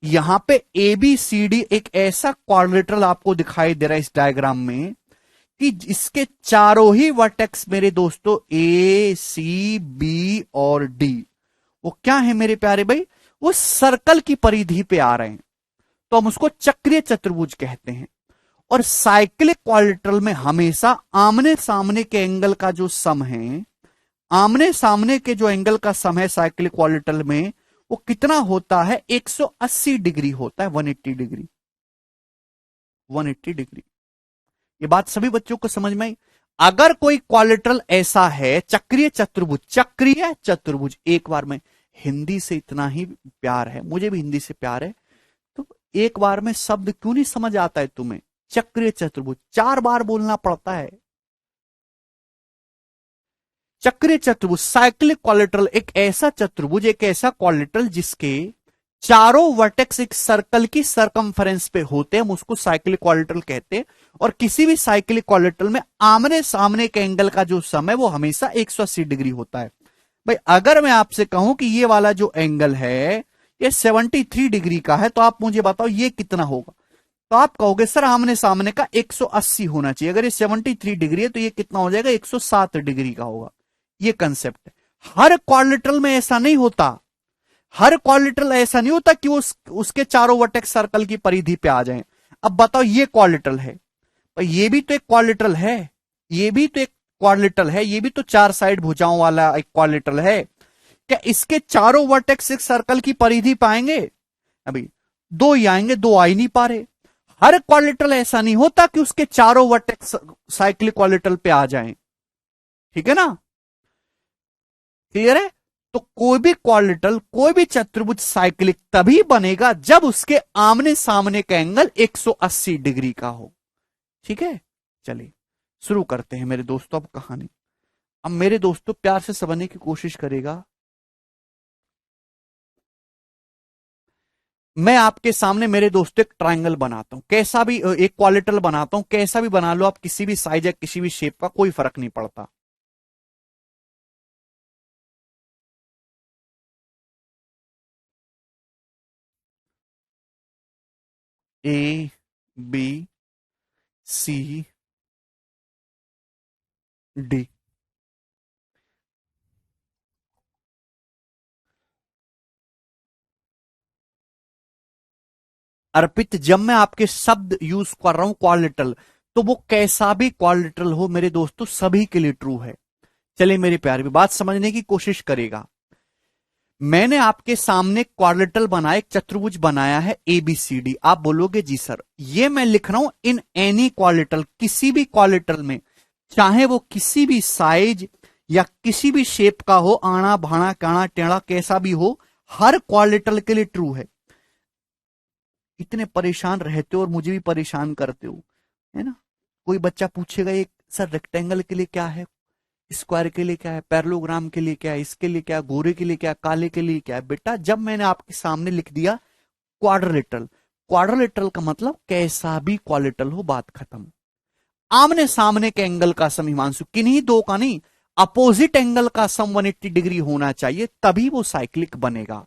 यहां पे ए बी सी डी एक ऐसा क्वाड्रिलेटरल आपको दिखाई दे रहा है इस डायग्राम में कि इसके चारों ही वर्टेक्स मेरे दोस्तों ए सी बी और डी, वो क्या है मेरे प्यारे भाई? वो सर्कल की परिधि पे आ रहे हैं, तो हम उसको चक्रीय चतुर्भुज कहते हैं। और साइक्लिक क्वाड्रिलेटरल में हमेशा आमने सामने के एंगल का जो सम है, आमने सामने के जो एंगल का सम है साइक्लिक क्वाड्रिलेटरल में, वो कितना होता है? 180 डिग्री होता है। 180 डिग्री, 180 डिग्री। ये बात सभी बच्चों को समझ में आई? अगर कोई क्वाड्रिलेटरल ऐसा है, चक्रीय चतुर्भुज, चक्रीय चतुर्भुज, एक बार में, हिंदी से इतना ही प्यार है, मुझे भी हिंदी से प्यार है, तो एक बार में शब्द क्यों नहीं समझ आता है तुम्हें? चक्रीय चतुर्भुज 4 बार बोलना पड़ता है। चक्रीय चतुर्भुज, साइक्लिक क्वाड्रिलेटरल, एक ऐसा चतुर्भुज, एक ऐसा क्वाड्रिलेटरल जिसके चारों वर्टेक्स एक सर्कल की सरकमफेरेंस पे होते हैं, हम उसको साइक्लिक क्वाड्रिलेटरल कहते हैं। और किसी भी साइक्लिक क्वाड्रिलेटरल में आमने सामने के एंगल का जो सम है वो हमेशा 180 डिग्री होता है। भाई, अगर मैं आपसे कहूं कि ये वाला जो एंगल है ये 73 डिग्री का है, तो आप मुझे बताओ ये कितना होगा? तो आप कहोगे सर आमने सामने का 180 होना चाहिए। अगर ये 73 डिग्री है तो ये कितना हो जाएगा? 107 डिग्री का होगा। ये कंसेप्ट है। हर क्वाड्रिलेटरल में ऐसा नहीं होता, हर क्वाड्रिलेटरल ऐसा नहीं होता कि उसके चारों वर्टेक्स सर्कल की परिधि पे आ जाएं। अब बताओ, ये क्वाड्रिलेटरल है, पर ये भी तो एक क्वाड्रिलेटरल है, ये भी तो एक क्वाड्रिलेटरल है, ये भी तो चार साइड भुजाओं वाला एक क्वाड्रिलेटरल है। क्या इसके चारों वर्टेक्स एक सर्कल की परिधि पाएंगे? अभी दो ही आएंगे, दो आ ही नहीं पा रहे। हर क्वाड्रिलेटरल ऐसा नहीं होता कि उसके चारों वर्टेक्स साइक्लिक क्वाड्रिलेटरल पे आ जाएं। ठीक है ना? क्लियर है? तो कोई भी क्वाड्रिलेटरल, कोई भी चतुर्भुज साइक्लिक तभी बनेगा जब उसके आमने सामने का एंगल 180 डिग्री का हो। ठीक है, चलिए शुरू करते हैं मेरे दोस्तों अब कहानी। अब मेरे दोस्तों प्यार से समझने की कोशिश करेगा। मैं आपके सामने मेरे दोस्तों एक ट्रायंगल बनाता हूं, कैसा भी, एक क्वाड्रिलेटरल बनाता हूं, कैसा भी बना लो आप, किसी भी साइज या किसी भी शेप का, कोई फर्क नहीं पड़ता। ए बी सी डी। अर्पित, जब मैं आपके शब्द यूज कर रहा हूं क्वाड्रिलेटरल, तो वो कैसा भी क्वाड्रिलेटरल हो मेरे दोस्तों, सभी के लिए ट्रू है। चलिए मेरे प्यारे भी बात समझने की कोशिश करेगा। मैंने आपके सामने क्वाड्रिलेटरल बनाया, एक चतुर्भुज बनाया है एबीसीडी। आप बोलोगे जी सर, ये मैं लिख रहा हूं इन एनी क्वाड्रिलेटरल, किसी भी क्वाड्रिलेटरल में, चाहे वो किसी भी साइज या किसी भी शेप का हो, आना भाना काना टेढ़ा कैसा भी हो, हर क्वाड्रिलेटरल के लिए ट्रू है। इतने परेशान रहते हो और मुझे भी परेशान करते हो, है ना? कोई बच्चा पूछेगा एक सर रेक्टेंगल के लिए क्या है, स्क्वायर के लिए क्या है, पैरेललोग्राम के लिए क्या है, इसके लिए क्या है, गोरे के लिए क्या है, काले के लिए क्या है। बेटा जब मैंने आपके सामने लिख दिया क्वाड्रिलेटरल, क्वाड्रिलेटरल का मतलब कैसा भी क्वाड्रिलेटरल हो, बात खत्म। आमने सामने के एंगल का सम, हिमांशु किन्हीं दो का नहीं, अपोजिट एंगल का सम 180 डिग्री होना चाहिए, तभी वो साइक्लिक बनेगा।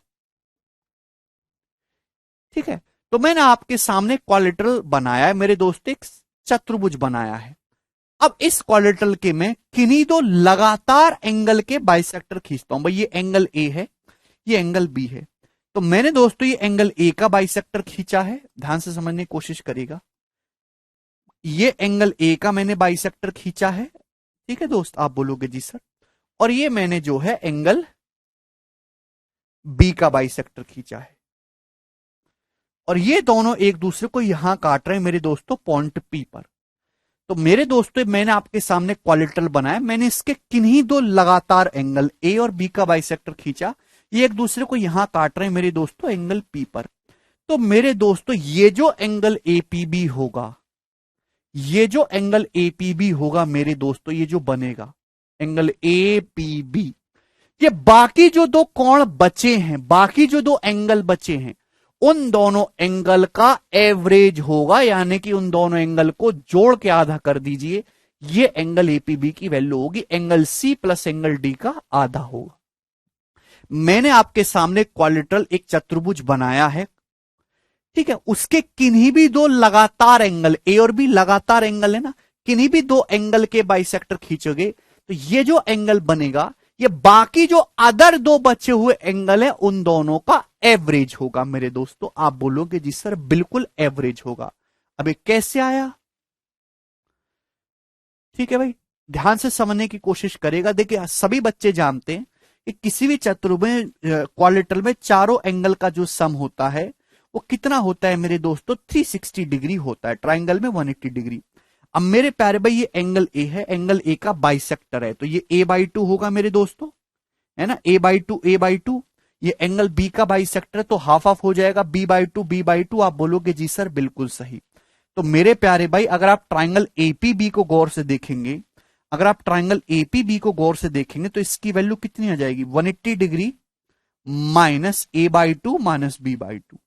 ठीक है, तो मैंने आपके सामने क्वाड्रिलेटरल बनाया है मेरे दोस्त, एक चतुर्भुज बनाया है। अब इस क्वाड्रिलेटरल के मैं किन्हीं दो लगातार एंगल के बाइसेक्टर खींचता हूं। भाई ये एंगल ए है, ये एंगल बी है, तो मैंने दोस्तों ये एंगल ए का बाइसेक्टर खींचा है, ध्यान से समझने की कोशिश करिएगा। ये एंगल ए का मैंने बाइसेक्टर खींचा है। ठीक है दोस्त, आप बोलोगे जी सर। और ये मैंने जो है एंगल बी का बाइसेक्टर खींचा है, और ये दोनों एक दूसरे को यहां काट रहे हैं मेरे दोस्तों पॉइंट पी पर। तो मेरे दोस्तों मैंने आपके सामने क्वाड्रिलेटरल बनाया, मैंने इसके किन्हीं दो लगातार एंगल ए और बी का बाइसेक्टर खींचा, ये एक दूसरे को यहां काट रहे हैं मेरे दोस्तों एंगल पी पर। तो मेरे दोस्तों ये जो एंगल एपीबी होगा, ये जो एंगल एपीबी होगा मेरे दोस्तों, ये जो बनेगा एंगल एपीबी, ये बाकी जो दो कोण बचे हैं, बाकी जो दो एंगल बचे हैं, उन दोनों एंगल का एवरेज होगा, यानी कि उन दोनों एंगल को जोड़ के आधा कर दीजिए, ये एंगल एपीबी की वैल्यू होगी, angle C plus angle D का आधा होगा। मैंने आपके सामने क्वाड्रिलेटरल एक चतुर्भुज बनाया है, ठीक है, उसके किन्हीं भी दो लगातार एंगल, ए और बी लगातार एंगल है ना, किन्हीं भी दो एंगल के बाइसेक्टर खींचोगे तो ये जो एंगल बनेगा, ये बाकी जो अदर दो बचे हुए एंगल है उन दोनों का एवरेज होगा मेरे दोस्तों। आप बोलोगे जी सर बिल्कुल एवरेज होगा। अब ये कैसे आया? ठीक है भाई, ध्यान से समझने की कोशिश करेगा। देखिए सभी बच्चे जानते हैं कि किसी भी चतुर्भुज क्वाड्रिलेटरल में चारों एंगल का जो सम होता है वो कितना होता है मेरे दोस्तों, 360 डिग्री होता है, ट्राइंगल में 180 डिग्री। अब मेरे प्यारे भाई ये एंगल ए है, एंगल ए का बाइसेक्टर है, तो ये a/2 होगा मेरे दोस्तों, है ना, a/2 ये एंगल बी का बाइसेक्टर है, तो हाफ ऑफ हो जाएगा b/2 आप बोलोगे जी सर बिल्कुल सही। तो मेरे प्यारे भाई अगर आप ट्राइंगल एपीबी को गौर से देखेंगे, अगर आप ट्राइंगल एपीबी को गौर से देखेंगे तो इसकी वैल्यू कितनी आ जाएगी, 180 degree minus a/2 minus b/2।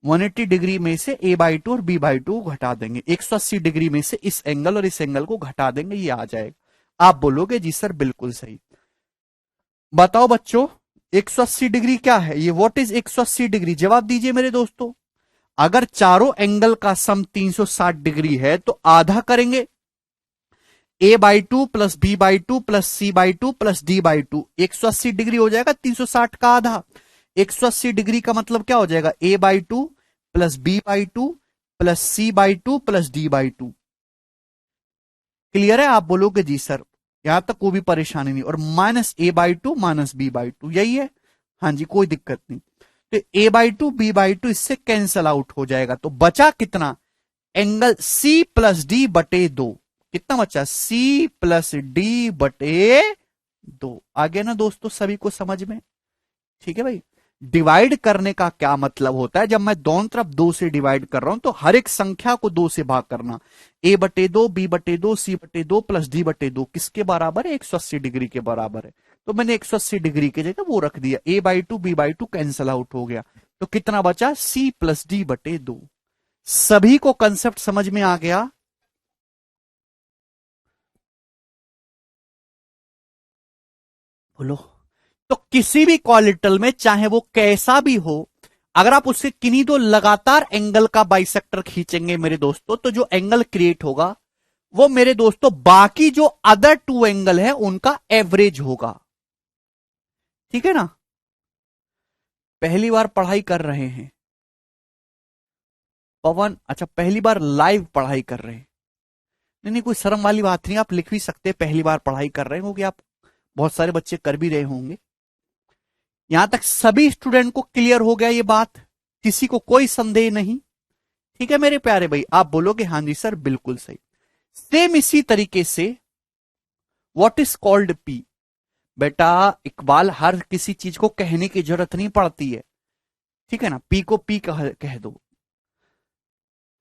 180 degree में से a/2 और b/2 को घटा देंगे, 180 डिग्री में से इस एंगल और इस एंगल को घटा देंगे, ये आ जाएगा। आप बोलोगे जी सर बिल्कुल सही। बताओ बच्चों 180 डिग्री क्या है, ये व्हाट इज 180 डिग्री, जवाब दीजिए मेरे दोस्तों। अगर चारों एंगल का सम 360 डिग्री है तो आधा करेंगे, a/2 plus b/2 plus c/2 plus d/2 180 degree हो जाएगा 360 का आधा। 180 डिग्री का मतलब क्या हो जाएगा, a/2 plus b/2 plus c/2 plus d/2। Clear है? आप बोलोगे जी सर, यहां तक कोई भी परेशानी नहीं। और -a/2 माइनस b/2 यही है। हाँ जी, कोई दिक्कत नहीं। तो a/2 b/2 इससे कैंसल आउट हो जाएगा, तो बचा कितना, एंगल C प्लस डी बटे 2। कितना बचा, C प्लस डी बटे 2। आ गया ना दोस्तों सभी को समझ में? ठीक है भाई। डिवाइड करने का क्या मतलब होता है, जब मैं दोनों तरफ 2 से डिवाइड कर रहा हूं तो हर एक संख्या को 2 से भाग करना। a/2 b/2 c/2 plus d/2 किसके बराबर है, 180 डिग्री के बराबर है। तो मैंने 180 डिग्री की जगह वो रख दिया, a/2 b/2 कैंसल आउट हो गया, तो कितना बचा, c प्लस d/2। सभी को कंसेप्ट समझ में आ गया? बोलो। तो किसी भी क्वालिटल में चाहे वो कैसा भी हो, अगर आप उससे किन्हीं दो लगातार एंगल का बाइसेक्टर खींचेंगे मेरे दोस्तों, तो जो एंगल क्रिएट होगा वो मेरे दोस्तों बाकी जो अदर टू एंगल है उनका एवरेज होगा। ठीक है ना? पहली बार पढ़ाई कर रहे हैं पवन? अच्छा, पहली बार लाइव पढ़ाई कर रहे हैं। नहीं नहीं, कोई शर्म वाली बात नहीं, आप लिख भी सकते हैं पहली बार पढ़ाई कर रहे हैं, क्योंकि आप बहुत सारे बच्चे कर भी रहे होंगे। यहां तक सभी स्टूडेंट को क्लियर हो गया ये बात, किसी को कोई संदेह नहीं? ठीक है मेरे प्यारे भाई, आप बोलोगे हाँ जी सर बिल्कुल सही। सेम इसी तरीके से व्हाट इज कॉल्ड पी। बेटा इकबाल, हर किसी चीज को कहने की जरूरत नहीं पड़ती है, ठीक है ना? पी को पी कह दो,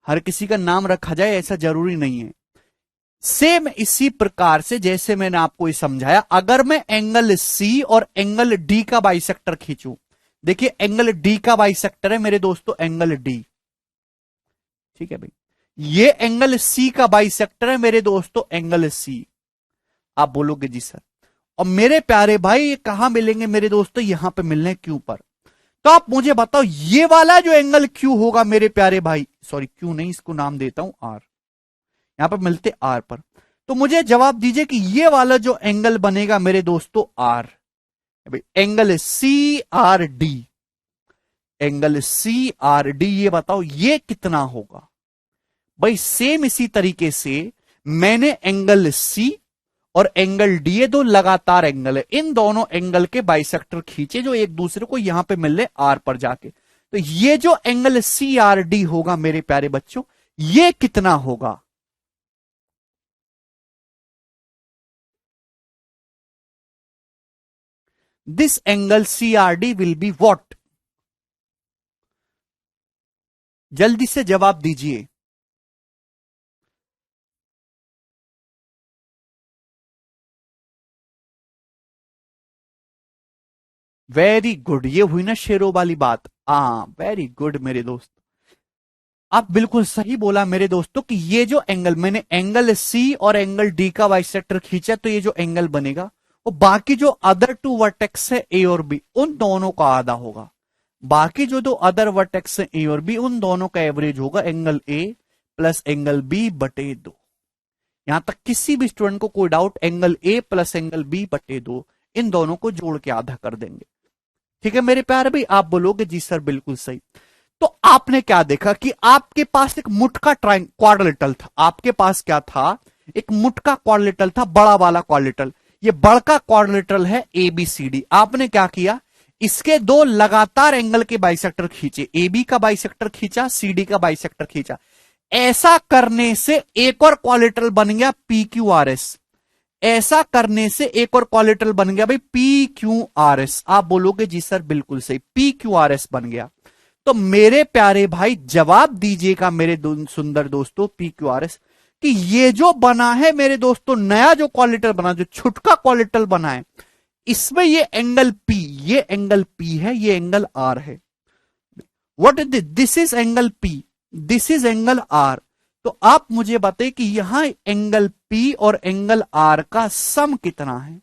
हर किसी का नाम रखा जाए ऐसा जरूरी नहीं है। सेम इसी प्रकार से जैसे मैंने आपको ये समझाया, अगर मैं एंगल सी और एंगल डी का बाइसेक्टर खींचूं, देखिए एंगल डी का बाइसेक्टर है मेरे दोस्तों एंगल डी, ठीक है भाई। ये एंगल सी का बाइसेक्टर है मेरे दोस्तों एंगल सी। आप बोलोगे जी सर, और मेरे प्यारे भाई ये कहां मिलेंगे मेरे दोस्तों, यहां पे मिलने क्यू पर। तो आप मुझे बताओ ये वाला जो एंगल क्यू होगा मेरे प्यारे भाई, सॉरी क्यू नहीं, इसको नाम देता हूं आर, यहां पर मिलते आर पर। तो मुझे जवाब दीजिए कि ये वाला जो एंगल बनेगा मेरे दोस्तों R, angle C R D, angle C R D, ये बताओ ये कितना होगा भाई? सेम इसी तरीके से मैंने एंगल सी और एंगल डी, ये दो लगातार एंगल है, इन दोनों एंगल के बाइसेक्टर खींचे जो एक दूसरे को यहां पे मिल रहे आर पर जाके। तो ये जो एंगल सी आर डी होगा मेरे प्यारे बच्चों, ये कितना होगा? This angle C R D will be what? जल्दी से जवाब दीजिए। वेरी गुड, ये हुई ना शेरों वाली बात। हाँ वेरी गुड मेरे दोस्त, आप बिल्कुल सही बोला मेरे दोस्तों कि ये जो एंगल, मैंने एंगल सी और एंगल डी का बाइसेक्टर खींचा, तो ये जो एंगल बनेगा वो बाकी जो अदर टू वर्टेक्स है ए और बी, उन दोनों का आधा होगा। बाकी जो दो अदर वर्टेक्स है ए और बी, उन दोनों का एवरेज होगा angle A plus angle B बटे 2। यहां तक किसी भी स्टूडेंट को कोई doubt, angle A plus angle B बटे 2, इन दोनों को जोड़ के आधा कर देंगे। ठीक है मेरे प्यारे भाई, आप बोलोगे जी सर बिल्कुल सही। तो आपने क्या देखा कि आपके पास एक मुठ का क्वाड्रिलेटरल था, आपके पास क्या था, एक मुठ का क्वाड्रिलेटरल था, बड़ा वाला क्वाड्रिलेटरल। ये बड़का क्वाड्रिलेटरल है एबीसीडी। आपने क्या किया, इसके दो लगातार एंगल के बाइसेक्टर खींचे, एबी का बाइसेक्टर खींचा, सीडी का बाइसेक्टर खींचा। ऐसा करने से एक और क्वाड्रिलेटरल बन गया पी क्यू आर एस। ऐसा करने से एक और क्वाड्रिलेटरल बन गया भाई पी क्यू आर एस। आप बोलोगे जी सर बिल्कुल सही, पी क्यू आर एस बन गया। तो मेरे प्यारे भाई जवाब दीजिएगा मेरे सुंदर दोस्तों पी क्यू आर एस, कि ये जो बना है मेरे दोस्तों नया जो क्वाड्रिलेटरल बना, जो छुटका क्वाड्रिलेटरल बना है, इसमें ये एंगल पी, ये एंगल पी है, ये एंगल आर है। What is this? This is angle P, this is angle R. तो आप मुझे बताइए कि यहां एंगल पी और एंगल आर का सम कितना है?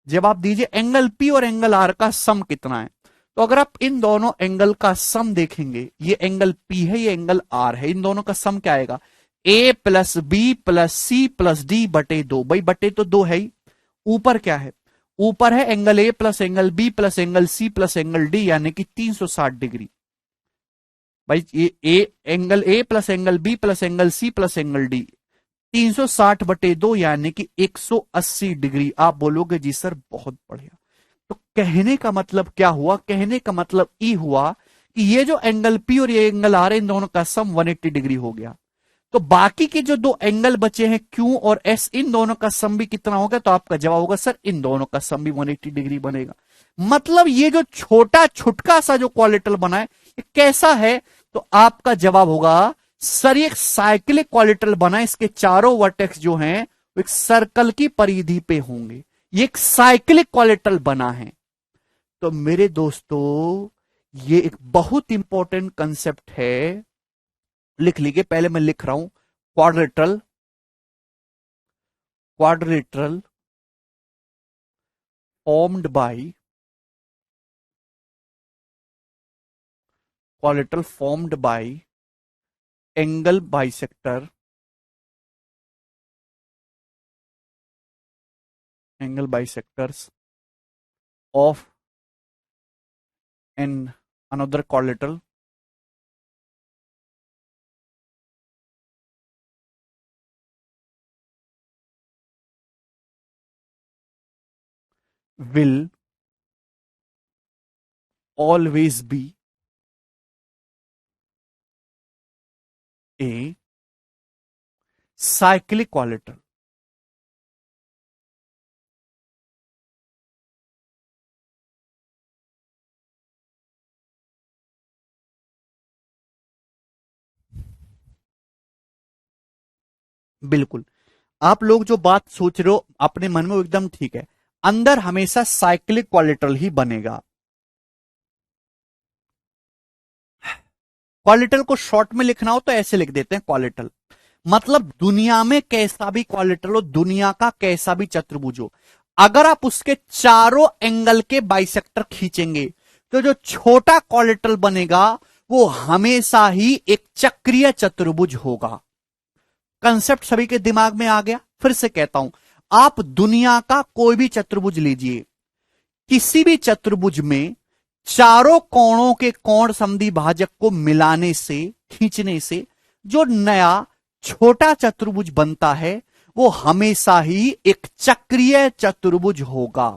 जवाब दीजिए, एंगल पी और एंगल आर का सम कितना है? तो अगर आप इन दोनों एंगल का सम देखेंगे, ये एंगल पी है, ये एंगल आर है, इन दोनों का सम क्या आएगा? A plus B plus C plus D बटे 2। भाई बटे तो 2 है ही। ऊपर क्या है? ऊपर है angle A plus angle B plus angle C plus angle D, यानी कि 360 डिग्री। भाई ये angle A plus angle B plus angle C plus angle D 360 बटे 2 यानी कि 180 डिग्री। आप बोलोगे जी सर बहुत बढ़िया। तो कहने का मतलब क्या हुआ? कहने का मतलब ई हुआ कि ये जो एंगल पी और ये एंगल आर इन दोनों का सम 180 डिग्री हो गया। तो बाकी के जो दो एंगल बचे हैं क्यू और एस, इन दोनों का सम भी कितना होगा? तो आपका जवाब होगा सर इन दोनों का सम भी 180 डिग्री बनेगा। मतलब ये जो छोटा छुटका सा जो क्वालिटल बना है ये कैसा है? तो आपका जवाब होगा सर ये एक साइक्लिक क्वालिटल बना है, इसके चारों वर्टेक्स जो हैं वो एक सर्कल की परिधि पे होंगे। ये एक साइक्लिक क्वालिटल बना है। तो मेरे दोस्तों ये एक बहुत इंपॉर्टेंट कंसेप्ट है, लिख लीजिए। पहले मैं लिख रहा हूं quadrilateral, quadrilateral formed by, quadrilateral formed by angle bisector, angle bisectors of an another quadrilateral will always be a cyclic qualitrol। बिल्कुल आप लोग जो बात सोच रहे हो अपने मन में वो एकदम ठीक है। अंदर हमेशा साइक्लिक क्वालिटरल ही बनेगा। क्वालिटरल को शॉर्ट में लिखना हो तो ऐसे लिख देते हैं क्वालिटरल, मतलब दुनिया में कैसा भी क्वालिटरल हो, दुनिया का कैसा भी चतुर्भुज हो, अगर आप उसके चारों एंगल के बाइसेक्टर खींचेंगे तो जो छोटा क्वालिटरल बनेगा वो हमेशा ही एक चक्रीय चतुर्भुज होगा। कंसेप्ट सभी के दिमाग में आ गया? फिर से कहता हूं, आप दुनिया का कोई भी चतुर्भुज लीजिए, किसी भी चतुर्भुज में चारों कोणों के कोण समद्वि भाजक को मिलाने से, खींचने से जो नया छोटा चतुर्भुज बनता है वो हमेशा ही एक चक्रीय चतुर्भुज होगा।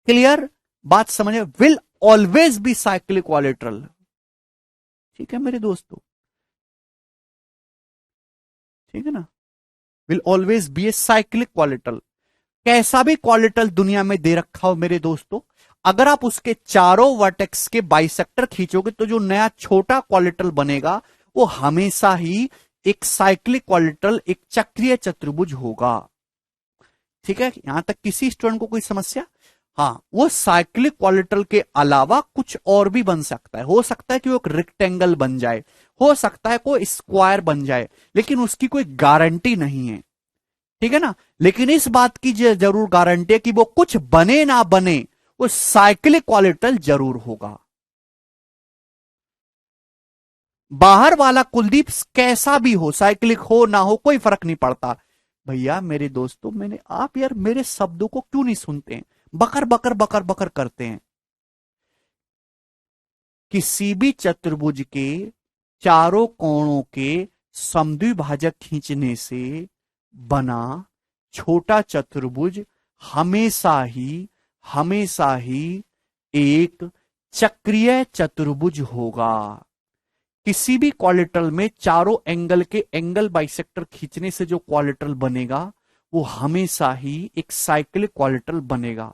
क्लियर बात समझे? Will always be cyclic quadrilateral. ठीक है मेरे दोस्तों, ठीक है ना? Will always be a cyclic quadrilateral. कैसा भी क्वालिटरल दुनिया में दे रखा हो मेरे दोस्तों, अगर आप उसके चारों वर्टेक्स के बाइसेक्टर खींचोगे तो जो नया छोटा क्वालिटरल बनेगा वो हमेशा ही एक साइक्लिक क्वालिटरल, एक चक्रीय चतुर्भुज होगा। ठीक है, यहां तक किसी स्टूडेंट को कोई समस्या? हाँ, वो साइक्लिक क्वालिटरल के अलावा कुछ और भी बन सकता है। हो सकता है कि वो एक रेक्टेंगल बन जाए, हो सकता है कोई स्क्वायर बन जाए, लेकिन उसकी कोई गारंटी नहीं है। ठीक है ना? लेकिन इस बात की जरूर गारंटी है कि वो कुछ बने ना बने वो साइक्लिक क्वालिटरल जरूर होगा। बाहर वाला कुलदीप कैसा भी हो, साइक्लिक हो ना हो कोई फर्क नहीं पड़ता। भैया मेरे दोस्तों, आप यार मेरे शब्दों को क्यों नहीं सुनते हैं? बकर बकर बकर बकर करते हैं। किसी भी चतुर्भुज के चारों कोणों के समद्विभाजक खींचने से बना छोटा चतुर्भुज हमेशा ही एक चक्रीय चतुर्भुज होगा। किसी भी क्वालिटरल में चारों एंगल के एंगल बाइसेक्टर खींचने से जो क्वालिटरल बनेगा वो हमेशा ही एक साइक्लिक क्वालिटरल बनेगा।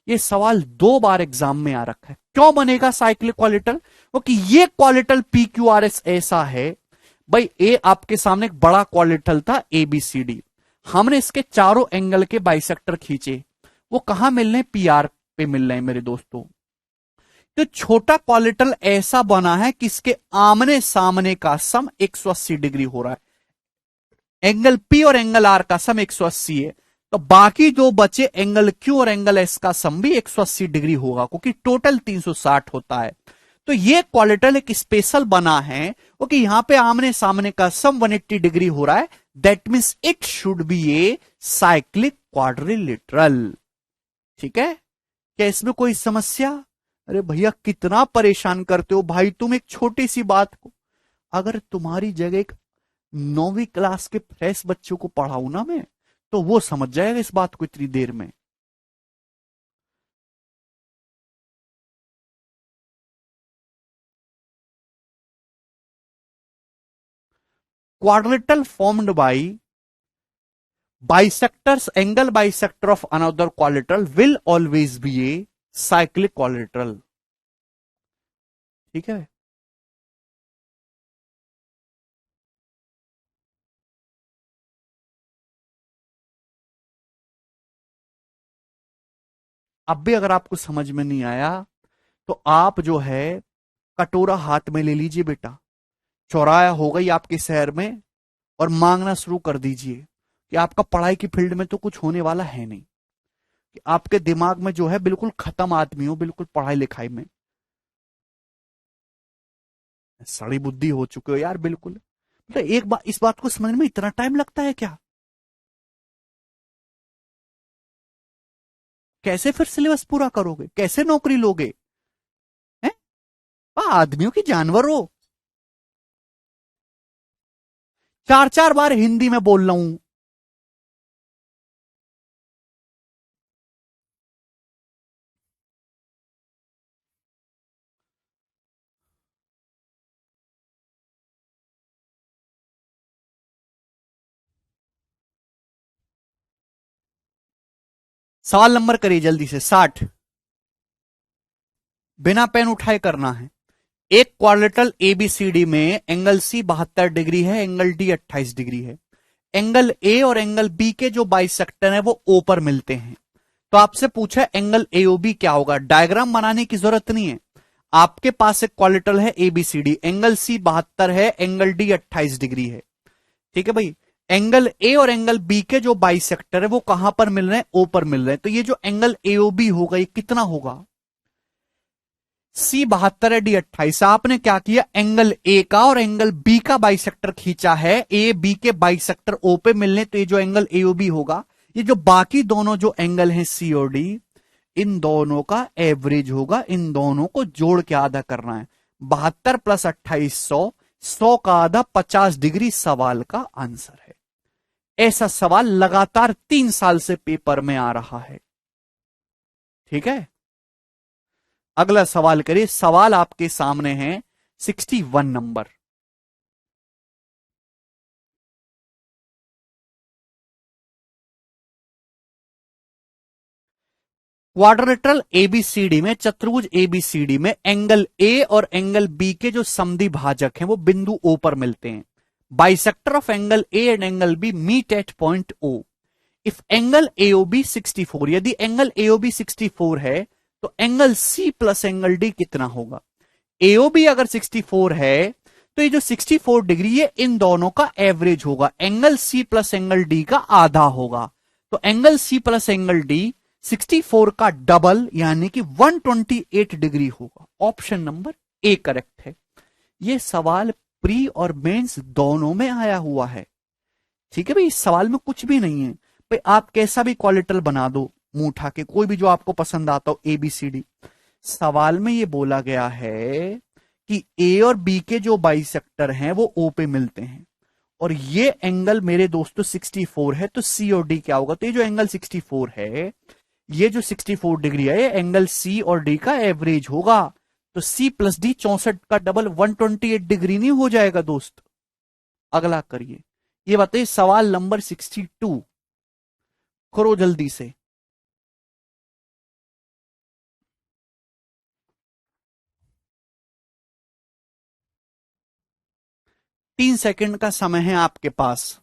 ये सवाल 2 बार एग्जाम में आ रखा है। क्यों बनेगा साइक्लिक क्वालिटरल? क्योंकि ये क्वालिटरल पी क्यू आर एस ऐसा है। भाई ए आपके सामने एक बड़ा क्वालिटरल था ए बी सी डी, हमने इसके चारों एंगल के बाइसेक्टर खींचे, वो कहां मिल रहे हैं? पी आर पे मिल रहे हैं मेरे दोस्तों। तो छोटा क्वालिटरल ऐसा बना है कि इसके आमने सामने का सम 180 डिग्री हो रहा है। एंगल पी और एंगल आर का सम 180 है, तो बाकी जो बचे एंगल क्यू और एंगल एस का सम भी 180 डिग्री होगा, क्योंकि टोटल 360 होता है। तो ये क्वालिटल एक स्पेशल बना है क्योंकि यहां पे आमने सामने का सम 180 डिग्री हो रहा है, that means it should be a cyclic quadrilateral. ठीक है, क्या इसमें कोई समस्या? अरे भैया कितना परेशान करते हो भाई तुम एक छोटी सी बात को। अगर तुम्हारी जगह एक 9वीं क्लास के फ्रेश बच्चों को पढ़ाऊं ना मैं, तो वो समझ जाएगा इस बात को इतनी देर में। Quadrilateral formed by bisectors angle bisector of another quadrilateral will always be a cyclic quadrilateral। ठीक है, अब भी अगर आपको समझ में नहीं आया तो आप जो है कटोरा हाथ में ले लीजिए बेटा, चौराया हो गई आपके शहर में, और मांगना शुरू कर दीजिए कि आपका पढ़ाई की फील्ड में तो कुछ होने वाला है नहीं, कि आपके दिमाग में जो है बिल्कुल खत्म आदमी हो, बिल्कुल पढ़ाई लिखाई में सड़ी बुद्धि हो चुके हो यार बिल्कुल। मतलब एक बात, इस बात को समझने में इतना टाइम लगता है क्या? कैसे फिर सिलेबस पूरा करोगे, कैसे नौकरी लोगे? हैं? आदमियों की जानवर हो। चार चार बार हिंदी में बोल रहा हूं। सवाल नंबर करिए जल्दी से, 60। बिना पेन उठाए करना है। एक क्वाड्रिलेटरल एबीसीडी में एंगल सी 72 डिग्री है, एंगल डी 28 डिग्री है। एंगल ए और एंगल बी के जो बाइसेक्टर है वो ओ पर मिलते हैं। तो आपसे पूछा एंगल एओबी क्या होगा, डायग्राम बनाने की जरूरत नहीं है। आपके पास एक क्वाड्रिलेटरल है एबीसीडी, एंगल सी 72 है, एंगल डी 28 डिग्री है। ठीक है भाई, एंगल ए और एंगल बी के जो बाइसेक्टर है वो कहां पर मिल रहे हैं, ओ पर मिल रहे हैं। तो ये जो एंगल एओबी होगा ये कितना होगा, सी 72 है डी 28। आपने क्या किया, एंगल ए का और एंगल बी का बाइसेक्टर खींचा है, ए बी के बाइसेक्टर ओ पे मिलने, तो ये जो एंगल एओबी होगा, ये जो बाकी दोनों जो एंगल हैं सी और डी, इन दोनों का एवरेज होगा, इन दोनों को जोड़ के आधा करना है। 72 प्लस 28 100, 100 का आधा 50 डिग्री सवाल का आंसर है। ऐसा सवाल लगातार 3 साल से पेपर में आ रहा है। ठीक है, अगला सवाल करिए, सवाल आपके सामने है 61 नंबर। क्वाड्रिलेटरल एबीसीडी में, चतुर्भुज एबीसीडी में एंगल ए और एंगल बी के जो समद्वि भाजक हैं वो बिंदु ओ पर मिलते हैं। Bisector of angle A and angle B meet at point O. If angle AOB 64, यदि एंगल एओबी 64 है तो angle C plus angle D कितना होगा? एओबी अगर 64 है तो ये जो 64 डिग्री है इन दोनों का एवरेज होगा, angle C plus angle D का आधा होगा। तो angle C plus angle D 64 का डबल यानी कि 128 डिग्री होगा। ऑप्शन नंबर ए करेक्ट है। ये सवाल प्री और मेंस दोनों में आया हुआ है। ठीक है भाई, इस सवाल में कुछ भी नहीं है भाई, आप कैसा भी क्वालिटल बना दो, मुंह उठा के कोई भी जो आपको पसंद आता हो एबीसीडी। सवाल में ये बोला गया है कि ए और बी के जो बाइसेक्टर हैं वो ओ पे मिलते हैं, और ये एंगल मेरे दोस्तों 64 है, तो सी और डी क्या होगा? तो ये जो एंगल 64 है, ये जो 64 डिग्री है, ये एंगल सी और डी का एवरेज होगा। तो सी प्लस डी 64 का डबल 128 डिग्री नहीं हो जाएगा दोस्त? अगला करिए, ये बताइए सवाल नंबर 62, करो जल्दी से। 3 सेकंड का समय है आपके पास।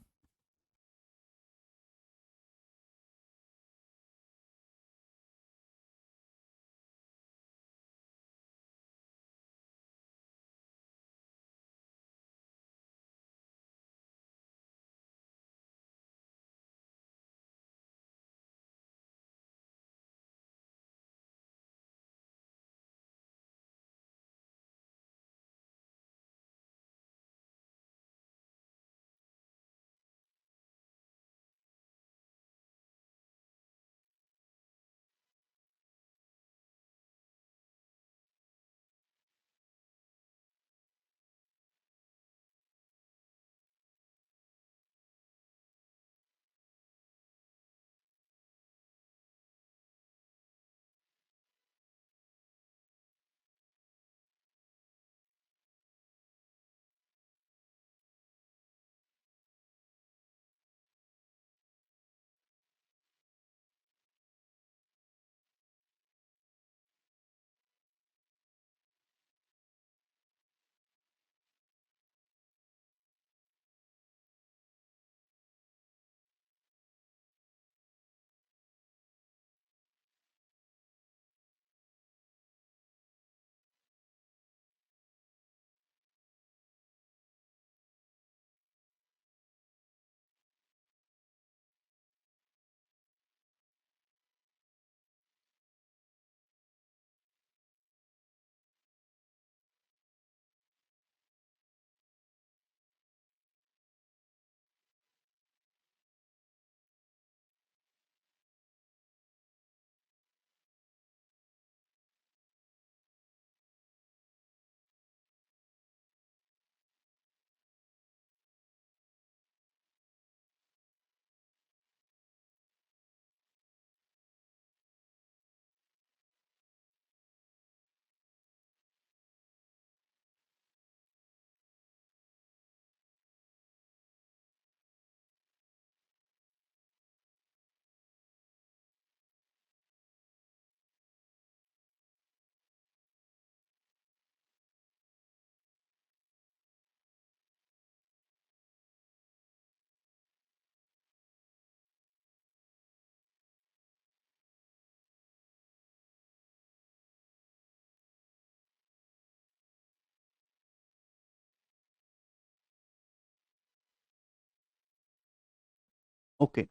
ओके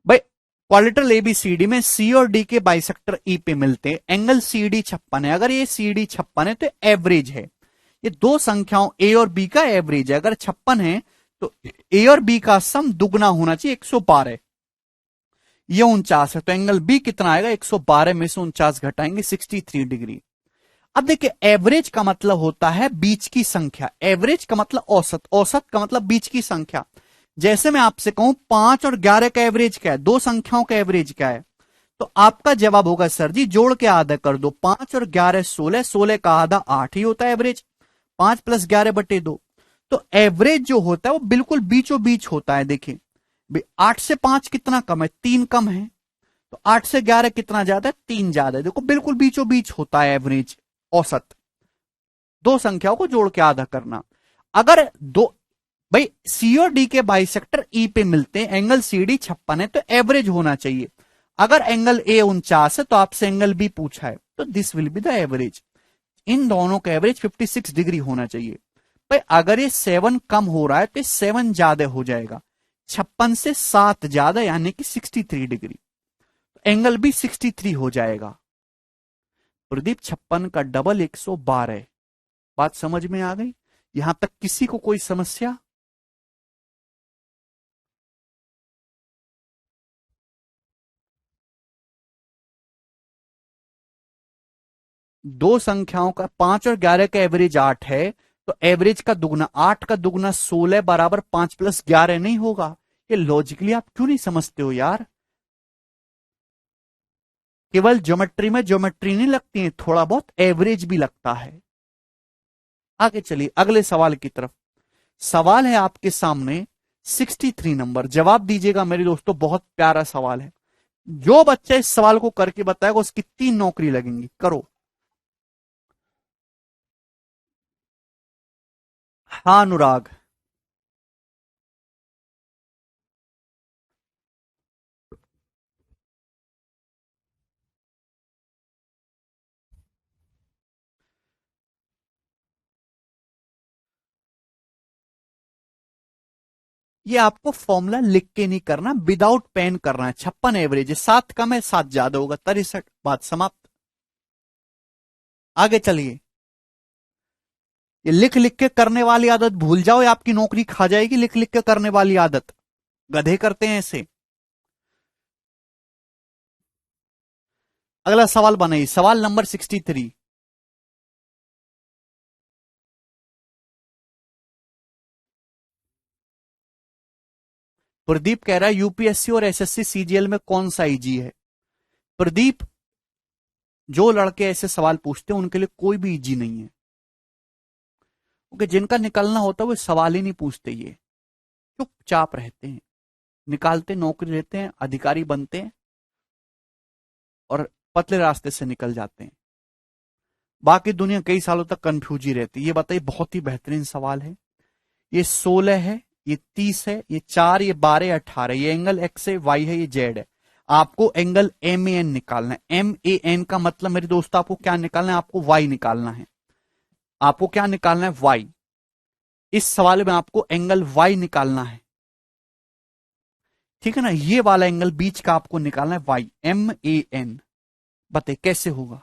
भाई, क्वाड्रिलेटरल एबीसीडी में सी और डी के बाइसेक्टर ई पे मिलते हैं, एंगल सी डी 56 है। अगर ये सी डी 56 है तो एवरेज है, ये दो संख्याओं ए और बी का एवरेज है। अगर 56 है तो ए और बी का सम दुगना होना चाहिए 112, ये 49 है, तो एंगल बी कितना आएगा, 112 में से 49 घटाएंगे 63 डिग्री। अब देखिए, एवरेज का मतलब होता है बीच की संख्या, एवरेज का मतलब औसत, औसत का मतलब बीच की संख्या। जैसे मैं आपसे कहूं 5 और 11 का एवरेज क्या है, दो संख्याओं का एवरेज क्या है, तो आपका जवाब होगा सर जी जोड़ के आधा कर दो, 5 और 11 16, 16 का आधा 8 ही होता है एवरेज, 5 + 11/2। तो एवरेज जो होता है वो बिल्कुल बीचों बीच होता है। देखिए 8 से 5 कितना कम है, 3 कम है, तो 8 से 11 कितना ज्यादा है, 3 ज्यादा है। देखो बिल्कुल बीचों बीच होता है एवरेज, औसत, दो संख्याओं को जोड़ के आधा करना। अगर दो भाई सी और डी के बाइसेक्टर ई पे मिलते हैं, एंगल सी डी 56 है तो एवरेज होना चाहिए। अगर एंगल ए 49 है तो आपसे एंगल बी पूछा है, तो this will be the average, इन दोनों का एवरेज 56 डिग्री होना चाहिए। भाई अगर ये 7 कम हो रहा है तो 7 ज्यादा हो जाएगा, 56 से 7 ज्यादा यानी कि 63 डिग्री, एंगल भी 63 हो जाएगा। प्रदीप 56 का डबल 112, बात समझ में आ गई? यहां तक किसी को कोई समस्या? दो संख्याओं का 5 और 11 का एवरेज 8 है, तो एवरेज का दुगना, 8 का दुगना 16 बराबर 5 + 11 नहीं होगा। ये लॉजिकली आप क्यों नहीं समझते हो यार? केवल ज्योमेट्री में ज्योमेट्री नहीं लगती है, थोड़ा बहुत एवरेज भी लगता है। आगे चलिए अगले सवाल की तरफ। सवाल है आपके सामने 63 नंबर, जवाब दीजिएगा मेरे दोस्तों, बहुत प्यारा सवाल है। जो बच्चा इस सवाल को करके बताएगा उसकी 3 नौकरी लगेंगी, करो। हाँ अनुराग, ये आपको फॉर्मूला लिख के नहीं करना, विदाउट पेन करना है। 56 एवरेज है, 7 कम है 7 ज्यादा होगा, 63, बात समाप्त। आगे चलिए, ये लिख लिख के करने वाली आदत भूल जाओ, ये आपकी नौकरी खा जाएगी। लिख लिख के करने वाली आदत, गधे करते हैं ऐसे। अगला सवाल बनाइए, सवाल नंबर 63। प्रदीप कह रहा है यूपीएससी और एसएससी सीजीएल में कौन सा इजी है? प्रदीप, जो लड़के ऐसे सवाल पूछते हैं उनके लिए कोई भी इजी नहीं है, क्योंकि जिनका निकलना होता है वो सवाल ही नहीं पूछते, ये चुपचाप रहते हैं, निकालते, नौकरी लेते हैं, अधिकारी बनते हैं और पतले रास्ते से निकल जाते हैं। बाकी दुनिया कई सालों तक कंफ्यूज ही रहती है। ये बताइए, बहुत ही बेहतरीन सवाल है। ये 16 है, ये 30 है, ये 4, ये 12, 18, ये एंगल एक्स है, वाई है, ये जेड है। आपको एंगल एम ए एन निकालना है। एम ए एन का मतलब मेरे दोस्तों आपको क्या निकालना है, आपको वाई निकालना है। आपको क्या निकालना है, वाई। इस सवाल में आपको एंगल वाई निकालना है, ठीक है ना? ये वाला एंगल बीच का आपको निकालना है, वाई, एम ए एन। बताइए कैसे होगा,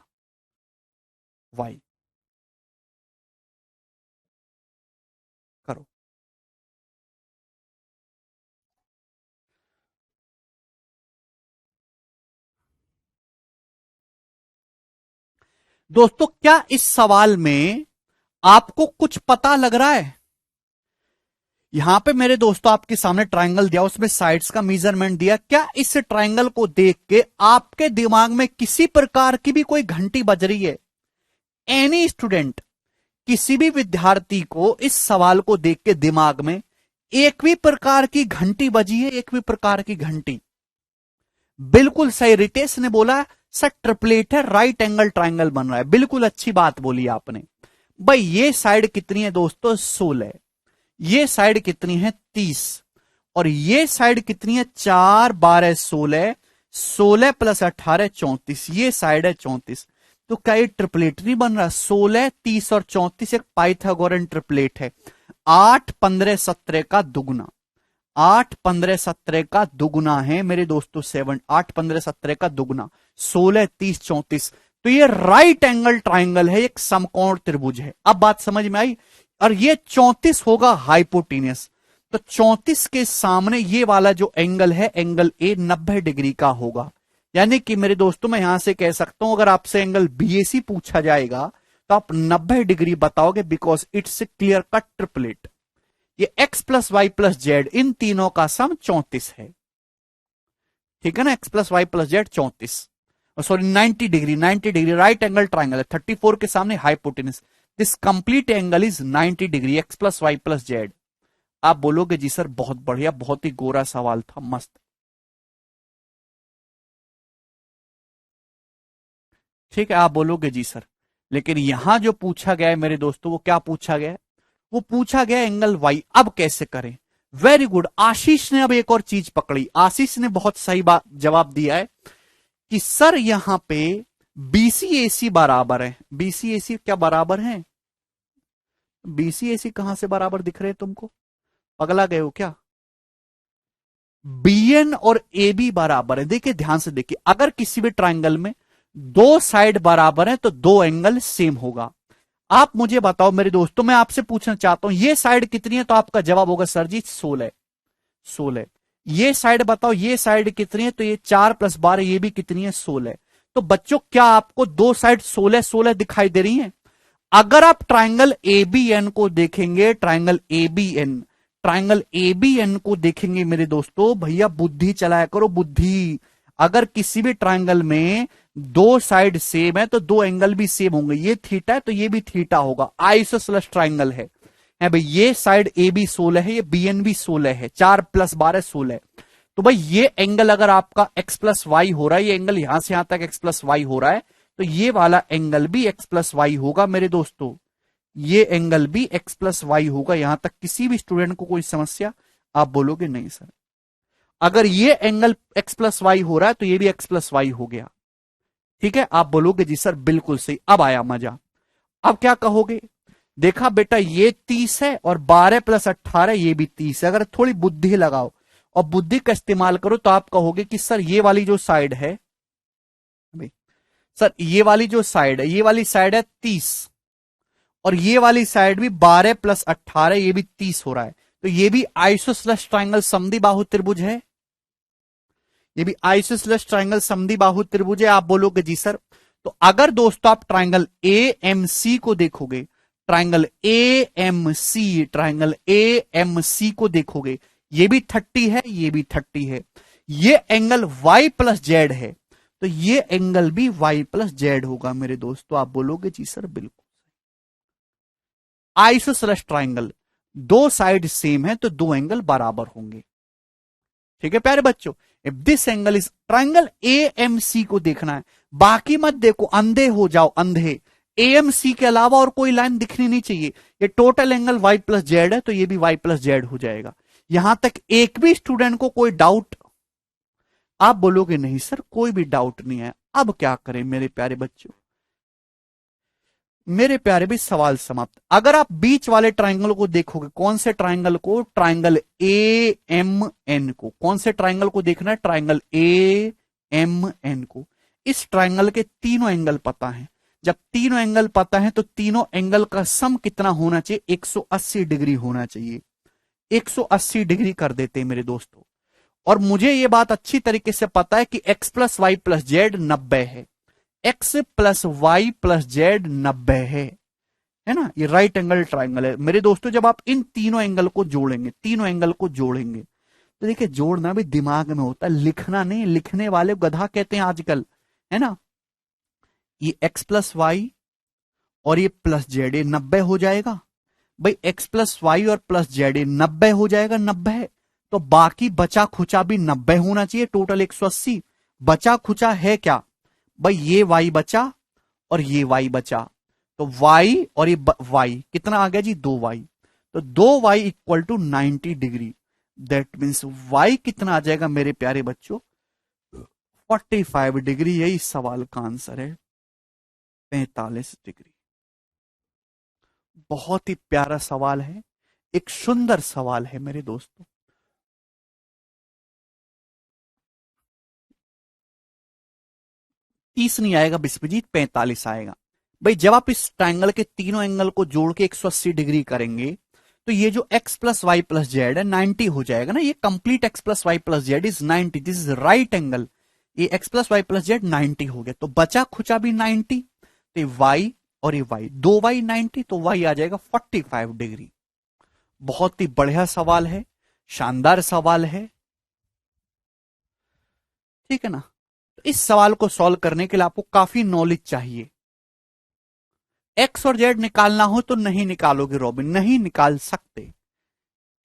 वाई करो। दोस्तों क्या इस सवाल में आपको कुछ पता लग रहा है? यहां पे मेरे दोस्तों आपके सामने ट्रायंगल दिया, उसमें साइड्स का मेजरमेंट दिया। क्या इस ट्रायंगल को देख के आपके दिमाग में किसी प्रकार की भी कोई घंटी बज रही है? एनी स्टूडेंट, किसी भी विद्यार्थी को इस सवाल को देख के दिमाग में एक भी प्रकार की घंटी बजी है? एक भी प्रकार की घंटी? बिल्कुल सही, रितेश ने बोला सर ट्रिपलेट है, राइट एंगल ट्रायंगल बन रहा है। बिल्कुल अच्छी बात बोली आपने। भाई ये साइड कितनी है दोस्तों, 16, ये साइड कितनी है, 30, और ये साइड कितनी है, 4 12 16, 16 + 18 34, ये साइड है 34। तो क्या ये ट्रिपलेट नहीं बन रहा? 16 30 और 34 एक पाइथागोरन ट्रिपलेट है, 8 15 17 का दुगना। 8 15 17 का दुगुना है मेरे दोस्तों, 7, 8 15 17 का दुगुना 16 30 34। तो ये राइट एंगल ट्राइंगल है, एक समकोण त्रिभुज है। अब बात समझ में आई। और ये 34 होगा हाइपोटेनियस। तो 34 के सामने ये वाला जो एंगल है, एंगल ए 90 डिग्री का होगा। यानी कि मेरे दोस्तों मैं यहां से कह सकता हूं, अगर आपसे एंगल बीएसी पूछा जाएगा तो आप 90 डिग्री बताओगे, because it's clear cut triplet. ये x plus y plus z इन तीनों का सम 34 है। ठीक है ना, x plus y plus z 34, sorry 90 degree, 90 degree right angle triangle है। 34 के सामने hypotenuse, this complete angle is 90 degree, x plus y plus z. आप बोलोगे जी सर बहुत बढ़िया, बहुत ही गोरा सवाल था, मस्त। ठीक है, आप बोलोगे जी सर, लेकिन यहां जो पूछा गया है मेरे दोस्तों, वो क्या पूछा गया है? वो पूछा गया एंगल वाई। अब कैसे करें? वेरी गुड, आशीष ने अब एक और चीज पकड़ी। आशीष ने बहुत सही बात जवाब दिया है कि सर यहां पे बीसीएसी बराबर है। बीसीएसी क्या बराबर है? बीसीएसी कहां से बराबर दिख रहे हैं तुमको? पगला गए हो क्या? बीएन और ए बी बराबर है। देखिए ध्यान से देखिए, अगर किसी भी ट्राइंगल में दो साइड बराबर है तो दो एंगल सेम होगा। आप मुझे बताओ मेरे दोस्तों, मैं आपसे पूछना चाहता हूं ये साइड कितनी है, तो आपका जवाब होगा सर जी 16। 16। ये साइड बताओ, ये साइड कितनी है, तो ये 4 प्लस 12, ये भी कितनी है 16। तो बच्चों क्या आपको दो साइड 16 16 दिखाई दे रही हैं? अगर आप ट्राइंगल एबीएन को देखेंगे, ट्राइंगल एबीएन, ट्राइंगल एबीएन को देखेंगे मेरे दोस्तों, भैया बुद्धि चलाया करो बुद्धि। अगर किसी भी ट्राइंगल में दो साइड सेम है तो दो एंगल भी सेम होंगे। ये थीटा है तो ये भी थीटा होगा, आइसोसेलेस ट्राइंगल है भाई। ये साइड ए बी 16 है, ये बी एन भी 16 है, 4 प्लस 12 16। तो भाई ये एंगल अगर आपका x प्लस वाई हो रहा है, ये एंगल यहां से यहां तक x प्लस वाई हो रहा है, तो ये वाला एंगल भी x प्लस वाई होगा मेरे दोस्तों। ये एंगल भी x प्लस वाई होगा। यहां तक किसी भी स्टूडेंट को कोई समस्या? आप बोलोगे नहीं सर, अगर ये एंगल x प्लस वाई हो रहा है तो ये भी x प्लस वाई हो गया। ठीक है, आप बोलोगे जी सर बिल्कुल सही। अब आया मजा। अब क्या कहोगे? देखा बेटा, ये 30 है और 12 प्लस 18 ये भी 30 है। अगर थोड़ी बुद्धि लगाओ और बुद्धि का इस्तेमाल करो तो आप कहोगे कि सर ये वाली जो साइड है भाई, सर ये वाली जो साइड है, ये वाली साइड है 30, और ये वाली साइड भी 12 प्लस 18 ये भी 30 हो रहा है। तो ये भी आइसोसेलेस ट्राइंगल समद्विबाहु त्रिभुज है। ये भी आइसोसेलेस ट्राइंगल समद्विबाहु त्रिभुज है। आप बोलोगे जी सर। तो अगर दोस्तों आप ट्राइंगल ए एम सी को देखोगे, triangle A M C, triangle A M C को देखोगे, ये भी 30 है, ये भी 30 है। ये एंगल y प्लस जेड है, तो ये एंगल भी y प्लस जेड होगा मेरे दोस्तों। आप बोलोगे जी सर बिल्कुल। आइसोसेलेस ट्राइंगल, दो साइड सेम है तो दो एंगल बराबर होंगे। ठीक है प्यारे बच्चों, if this angle is, triangle AMC को देखना है, बाकी मत देखो, अंधे हो जाओ अंधे। एएमसी के अलावा और कोई लाइन दिखनी नहीं चाहिए। ये total angle y plus z है तो ये भी y प्लस जेड हो जाएगा। यहां तक एक भी स्टूडेंट को कोई डाउट? आप बोलोगे नहीं सर कोई भी डाउट नहीं है। अब क्या करें मेरे प्यारे बच्चों? मेरे प्यारे भी सवाल समाप्त। अगर आप बीच वाले ट्राइंगल को देखोगे, कौन से ट्राइंगल को? ट्राइंगल ए एम एन को। कौन से ट्राइंगल को देखना है? ट्राइंगल ए एम एन को। इस ट्राइंगल के तीनों एंगल पता है। जब तीनों एंगल पता है तो तीनों एंगल का सम कितना होना चाहिए? 180 डिग्री होना चाहिए। 180 डिग्री कर देते हैं मेरे दोस्तों। और मुझे यह बात अच्छी तरीके से पता है कि x plus y plus z 90 है। x plus y plus z 90 है ना। ये राइट एंगल ट्राइंगल है मेरे दोस्तों। जब आप इन तीनों एंगल को जोड़ेंगे, तीनों एंगल को जोड़ेंगे, तो देखिए जोड़ना भी दिमाग में होता है, लिखना नहीं। लिखने वाले गधा कहते हैं आजकल, है ना। ये x प्लस वाई और ये प्लस जेड, ये 90 हो जाएगा भाई। x प्लस वाई और प्लस जेड, ये 90 हो जाएगा। 90 तो बाकी बचा खुचा भी 90 होना चाहिए। टोटल 180। बचा खुचा है क्या भाई? ये y बचा और ये y बचा। तो y और ये y कितना आ गया जी? 2y। तो 2y equal to 90 degree. That means y कितना आ जाएगा मेरे प्यारे बच्चों? 45 डिग्री। यही सवाल का आंसर है, 45 डिग्री। बहुत ही प्यारा सवाल है, एक सुंदर सवाल है मेरे दोस्तों। 30 नहीं आएगा विश्वजीत, 45 आएगा। भाई जब आप इस ट्राइंगल के तीनों एंगल को जोड़ के 180 डिग्री करेंगे तो ये जो x plus y plus z है 90 हो जाएगा ना। ये complete x plus y plus z is 90, this is right angle. ये x plus y plus z 90 हो गया, तो बचा खुचा भी 90, तो ये y और ये y, दो y 90, तो y आ जाएगा 45 डिग्री। बहुत ही बढ़िया सवाल है, शानदार सवाल है, ठीक है ना। तो इस सवाल को सॉल्व करने के लिए आपको काफी नॉलेज चाहिए। एक्स और जेड निकालना हो तो नहीं निकालोगे रॉबिन, नहीं निकाल सकते,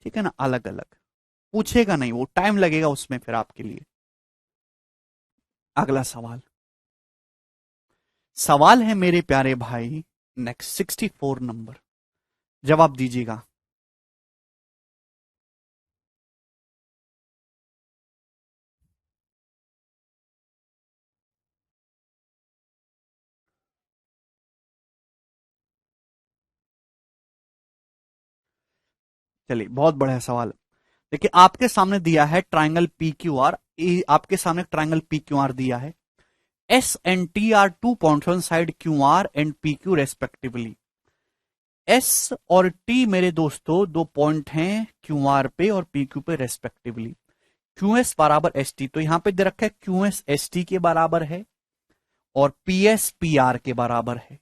ठीक है ना। अलग अलग पूछेगा नहीं वो, टाइम लगेगा उसमें फिर आपके लिए। अगला सवाल, सवाल है मेरे प्यारे भाई नेक्स्ट 64 नंबर, जवाब दीजिएगा। चलिए बहुत बढ़िया सवाल। देखिए आपके सामने दिया है ट्राइंगल पी क्यू आर, आपके सामने ट्राइंगल पी क्यू आर दिया है। S and T R 2 points on side Q R and P Q respectively. S और टी मेरे दोस्तों दो पॉइंट हैं क्यू आर पे और पी क्यू पे रेस्पेक्टिवली। क्यू एस बराबर एस टी, तो यहां पे दे रखा है क्यू एस एस टी के बराबर है और पी एस पी आर के बराबर है।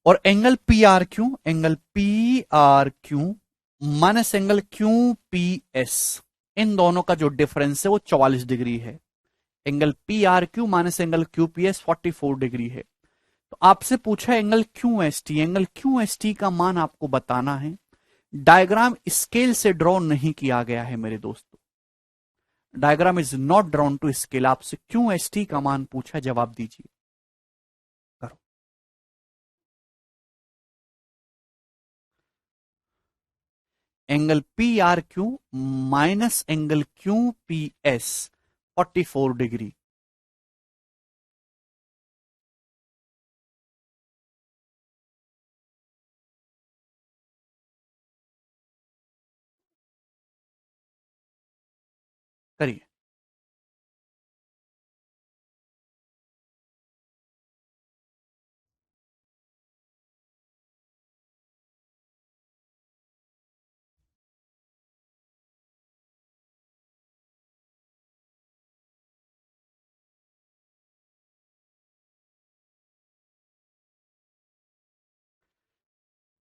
और angle P R Q, angle P R Q minus angle Q P S, इन दोनों का जो डिफरेंस है वो 44 डिग्री है। Angle P R Q minus angle Q P S 44 degree है। तो आपसे पूछा angle Q S T, angle Q S T का मान आपको बताना है। डायग्राम स्केल से ड्रॉ नहीं किया गया है मेरे दोस्तों, diagram is not drawn to scale. आपसे क्यू एस टी का मान पूछा, जवाब दीजिए, करो। Angle P R Q minus angle Q P S 44 degree. करिए।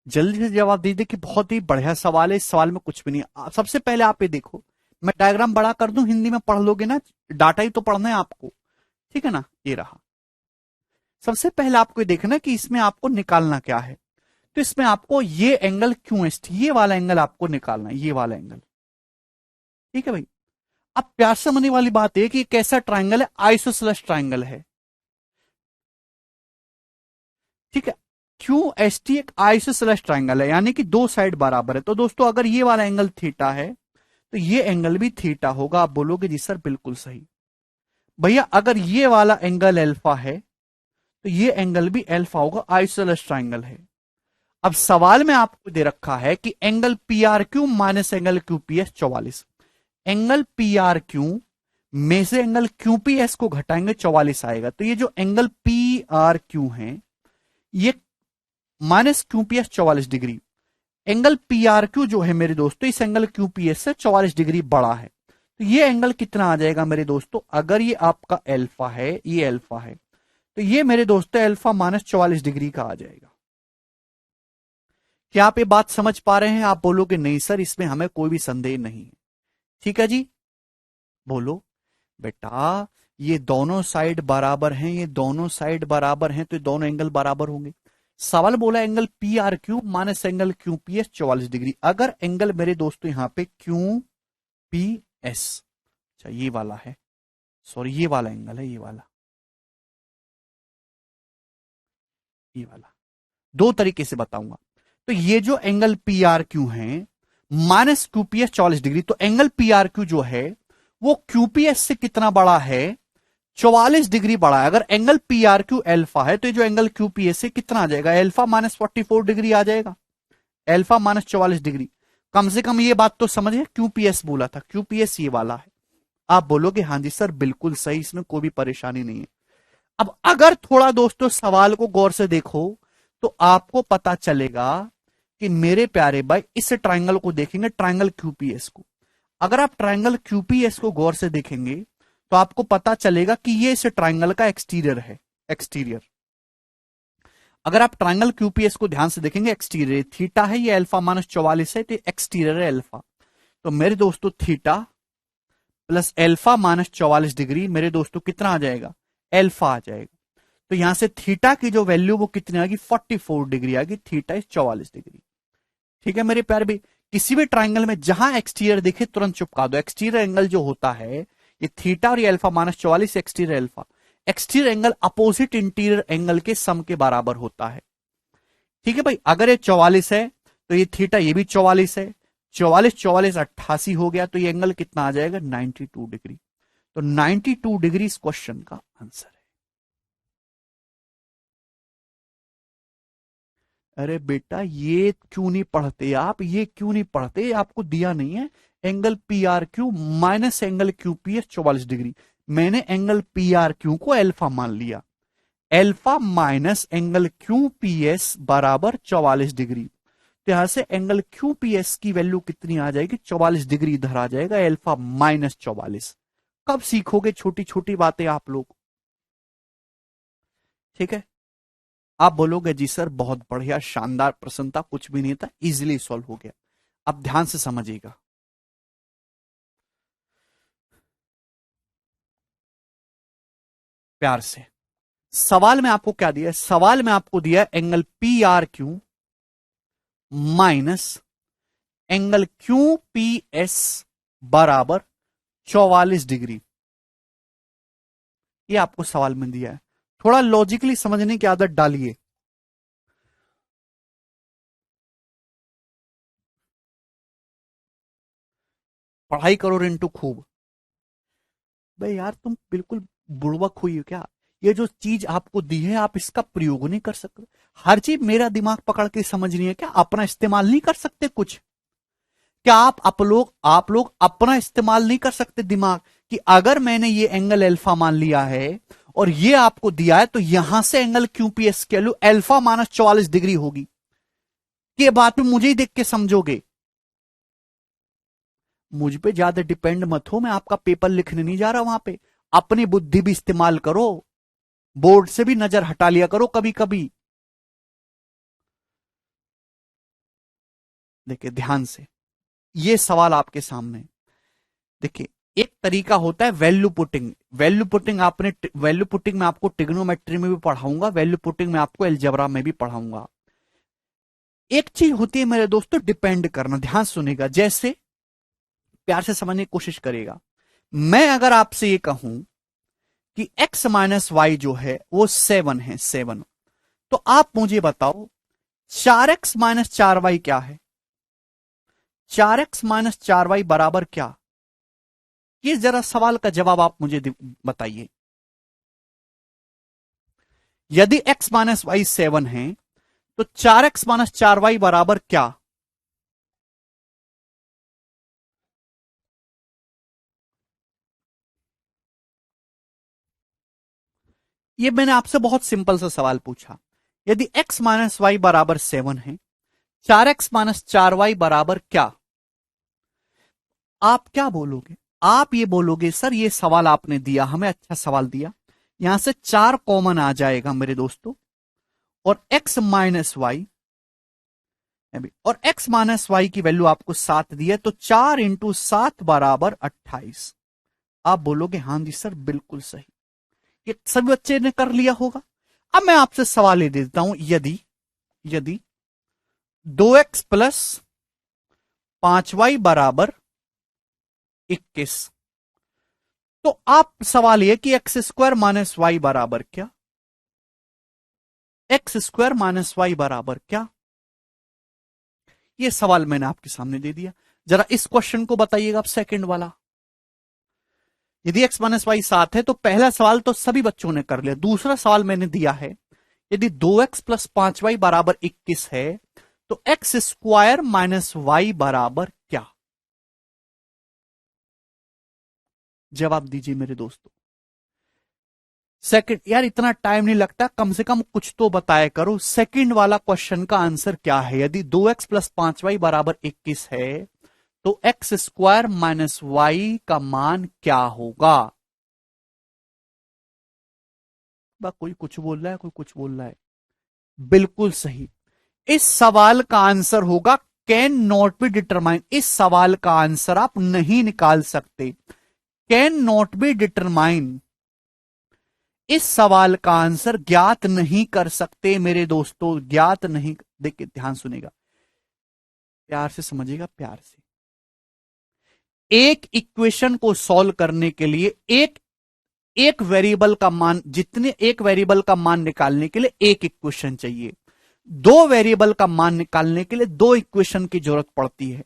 जल्दी से जवाब दीजिए कि बहुत ही बढ़िया सवाल है, इस सवाल में कुछ भी नहीं। सबसे पहले आप ये देखो, मैं डायग्राम बड़ा कर दूं, हिंदी में पढ़ लोगे ना, डाटा ही तो पढ़ना है आपको, ठीक है ना। ये रहा, सबसे पहले आपको ये देखना कि इसमें आपको निकालना क्या है। तो इसमें आपको ये एंगल क्यू एस टी, ये वाला एंगल आपको निकालना है, ये वाला एंगल, ठीक है भाई। अब प्यार से समझने वाली बात है कि ये कैसा ट्राइंगल है, आइसोसेलेस ट्राइंगल है, ठीक है। क्यू एस टी एक आइसोसेलेस ट्राइंगल है, यानी कि दो साइड बराबर है। तो दोस्तों अगर ये वाला एंगल थीटा है तो ये एंगल भी थीटा होगा। आप बोलोगे जी सर बिल्कुल सही। भैया अगर ये वाला एंगल अल्फा है तो ये एंगल भी अल्फा होगा, आइसोसेलेस ट्राइंगल है। अब सवाल में आपको दे रखा है कि angle P R Q minus angle Q P S 44। Angle P R Q में से एंगल क्यू पी एस को घटाएंगे 44 आएगा। तो ये जो एंगल पी आर क्यू है ये minus Q P S 44 degree. Angle P R Q जो है मेरे दोस्तों इस एंगल क्यू पी एस से 44 डिग्री बड़ा है। तो ये एंगल कितना आ जाएगा मेरे दोस्तों, अगर ये आपका अल्फा है, ये अल्फा है, तो ये मेरे दोस्तों अल्फा माइनस 44 डिग्री का आ जाएगा। क्या आप ये बात समझ पा रहे हैं? आप बोलोगे नहीं सर इसमें हमें कोई भी संदेह नहीं है, ठीक है जी। बोलो बेटा, ये दोनों साइड बराबर हैं, ये दोनों साइड बराबर हैं, तो ये दोनों एंगल बराबर होंगे। सवाल बोला angle P R Q minus angle Q P S 44 degree. अगर एंगल मेरे दोस्तों यहां पे क्यू पी एस, अच्छा ये वाला है, सॉरी ये वाला एंगल है, ये वाला, ये वाला, दो तरीके से बताऊंगा। तो ये जो एंगल पी आर क्यू है minus Q P S 44 degree, तो एंगल पी आर क्यू जो है वो क्यू पी एस से कितना बड़ा है, 44 डिग्री बड़ा है। अगर angle P R Q alpha है तो ये जो एंगल क्यू पी एस से कितना आ जाएगा, एल्फा माइनस 44 डिग्री आ जाएगा, एल्फा माइनस 44 डिग्री। कम से कम ये बात तो समझिए, क्यू पी एस बोला था, क्यू पी एस ये वाला है। आप बोलोगे हाँ जी सर बिल्कुल सही, इसमें कोई भी परेशानी नहीं है। अब अगर थोड़ा दोस्तों सवाल को गौर से देखो तो आपको पता चलेगा कि मेरे प्यारे भाई इस ट्रायंगल को देखेंगे, ट्रायंगल क्यूपीएस को। अगर आप ट्रायंगल क्यूपीएस को गौर से देखेंगे तो आपको पता चलेगा कि ये इस ट्रायंगल का एक्सटीरियर है, एक्सटीरियर। अगर आप ट्रायंगल क्यूपीएस को ध्यान से देखेंगे, एक्सटीरियर थीटा है, ये अल्फा माइनस 44 है, तो एक्सटीरियर है अल्फा। तो मेरे दोस्तों theta plus alpha minus 44 degree मेरे दोस्तों कितना आ जाएगा, अल्फा आ जाएगा। तो यहां से थीटा की जो वैल्यू वो कितनी आएगी, 44 डिग्री आएगी, थीटा इज 44 डिग्री। ठीक है मेरे प्यारे भी, किसी भी ट्राइंगल में जहां एक्सटीरियर दिखे तुरंत चुपका दो। एक्सटीरियर एंगल जो होता है ये थीटा और ये alpha minus 44 exterior alpha, exterior angle opposite interior angle के सम के बराबर होता है। ठीक है भाई, अगर ये 44 है तो ये थीटा ये भी 44 है, 44 44 88 हो गया, तो ये एंगल कितना आ जाएगा, 92 डिग्री। तो 92 डिग्री इस क्वेश्चन का आंसर है। अरे बेटा ये क्यों नहीं पढ़ते आप, ये क्यों नहीं पढ़ते, आपको दिया नहीं है angle P R Q minus angle Q P S 44 degree. मैंने एंगल पी आर क्यू को अल्फा मान लिया, alpha minus angle Q P S बराबर 44 डिग्री। तो यहां से एंगल क्यू पी एस की वैल्यू कितनी आ जाएगी, 44 डिग्री इधर आ जाएगा, अल्फा माइनस 44। कब सीखोगे छोटी छोटी बातें आप लोग। ठीक है, आप बोलोगे जी सर बहुत बढ़िया शानदार प्रश्न था, कुछ भी नहीं था, इजीली सॉल्व हो गया। अब ध्यान से समझिएगा, प्यार से। सवाल में आपको क्या दिया है, सवाल में आपको दिया angle P R Q minus angle Q P S बराबर 44 डिग्री। ये आपको सवाल में दिया है, थोड़ा लॉजिकली समझने की आदत डालिए। पढ़ाई करो रिंटू खूब। भाई यार तुम बिल्कुल बुड़बक हुई हो क्या, ये जो चीज आपको दी है आप इसका प्रयोग नहीं कर सकते। हर चीज मेरा दिमाग पकड़ के समझनी है क्या, अपना इस्तेमाल नहीं कर सकते कुछ। क्या आप लोग अपना इस्तेमाल नहीं कर सकते दिमाग, कि अगर मैंने ये एंगल अल्फा मान लिया है और ये आपको दिया है तो यहां से एंगल क्यूपीएस के वैल्यू अल्फा माइनस 44 डिग्री होगी। ये बात में मुझे ही देख के समझोगे, मुझ पे ज्यादा डिपेंड मत हो, मैं आपका पेपर लिखने नहीं जा रहा वहां पे। अपनी बुद्धि भी इस्तेमाल करो, बोर्ड से भी नजर हटा लिया करो कभी कभी। देखिए ध्यान से, ये सवाल आपके सामने। देखिए एक तरीका होता है वैल्यू पुटिंग, वैल्यू पुटिंग आपने, वैल्यू पुटिंग में आपको ट्रिग्नोमेट्री में भी पढ़ाऊंगा, वैल्यू पुटिंग में आपको अलजेब्रा में भी पढ़ाऊंगा। एक चीज होती है मेरे दोस्तों डिपेंड करना, ध्यान सुनेगा, जैसे प्यार से समझने की कोशिश करेगा। मैं अगर आपसे ये कहूं कि x माइनस वाई जो है वो 7 है, 7, तो आप मुझे बताओ 4x माइनस 4y क्या है, 4x माइनस 4y बराबर क्या। ये जरा सवाल का जवाब आप मुझे बताइए। यदि x माइनस वाई 7 है तो 4x माइनस 4y बराबर क्या। ये मैंने आपसे बहुत सिंपल सा सवाल पूछा, यदि x माइनस वाई बराबर 7 है, 4x माइनस 4y बराबर क्या। आप क्या बोलोगे, आप ये बोलोगे सर ये सवाल आपने दिया हमें, अच्छा सवाल दिया, यहां से 4 कॉमन आ जाएगा मेरे दोस्तों, और x माइनस वाई, और x माइनस वाई की वैल्यू आपको 7 दी है, तो 4 इंटू 7 बराबर 28। आप बोलोगे हाँ जी सर बिल्कुल सही, ये सभी बच्चे ने कर लिया होगा। अब मैं आपसे सवाल ये देता हूं, यदि यदि 2x प्लस 5y बराबर 21, तो आप सवाल ये कि एक्स स्क्वायर माइनस वाई बराबर क्या, एक्स स्क्वायर माइनस वाई बराबर क्या। ये सवाल मैंने आपके सामने दे दिया, जरा इस क्वेश्चन को बताइएगा आप, सेकंड वाला। यदि x माइनस वाई 7 है तो पहला सवाल तो सभी बच्चों ने कर लिया, दूसरा सवाल मैंने दिया है यदि 2x प्लस 5y बराबर 21 है तो एक्स स्क्वायर माइनस वाई बराबर क्या। जवाब दीजिए मेरे दोस्तों। सेकंड, यार इतना टाइम नहीं लगता, कम से कम कुछ तो बताया करो। सेकंड वाला क्वेश्चन का आंसर क्या है? यदि 2x प्लस 5y बराबर 21 है तो एक्स स्क्वायर माइनस वाई का मान क्या होगा? कोई कुछ बोल रहा है, कोई कुछ बोल रहा है। बिल्कुल सही। इस सवाल का आंसर होगा कैन नॉट बी डिटरमाइन। इस सवाल का आंसर आप नहीं निकाल सकते। कैन नॉट बी डिटरमाइन, इस सवाल का आंसर ज्ञात नहीं कर सकते मेरे दोस्तों, ज्ञात नहीं। देखिए ध्यान सुनेगा, प्यार से समझिएगा, प्यार से। एक इक्वेशन को सॉल्व करने के लिए एक वेरिएबल का मान, जितने एक वेरिएबल का मान निकालने के लिए एक इक्वेशन चाहिए। दो वेरिएबल का मान निकालने के लिए दो इक्वेशन की जरूरत पड़ती है।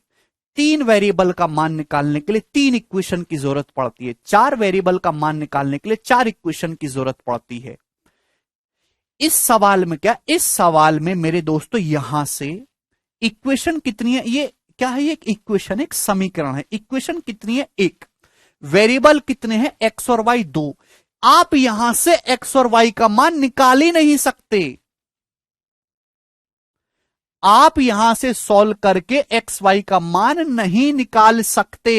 तीन वेरिएबल का मान निकालने के लिए तीन इक्वेशन की जरूरत पड़ती है। चार वेरिएबल का मान निकालने के लिए चार इक्वेशन की जरूरत पड़ती है। इस सवाल में क्या, इस सवाल में मेरे दोस्तों यहां से इक्वेशन कितनी है? ये क्या है? एक इक्वेशन, एक समीकरण है। इक्वेशन कितनी है? एक। वेरिएबल कितने हैं? एक्स और वाई, दो। आप यहां से एक्स और वाई का मान निकाल ही नहीं सकते। आप यहां से सॉल्व करके एक्स वाई का मान नहीं निकाल सकते।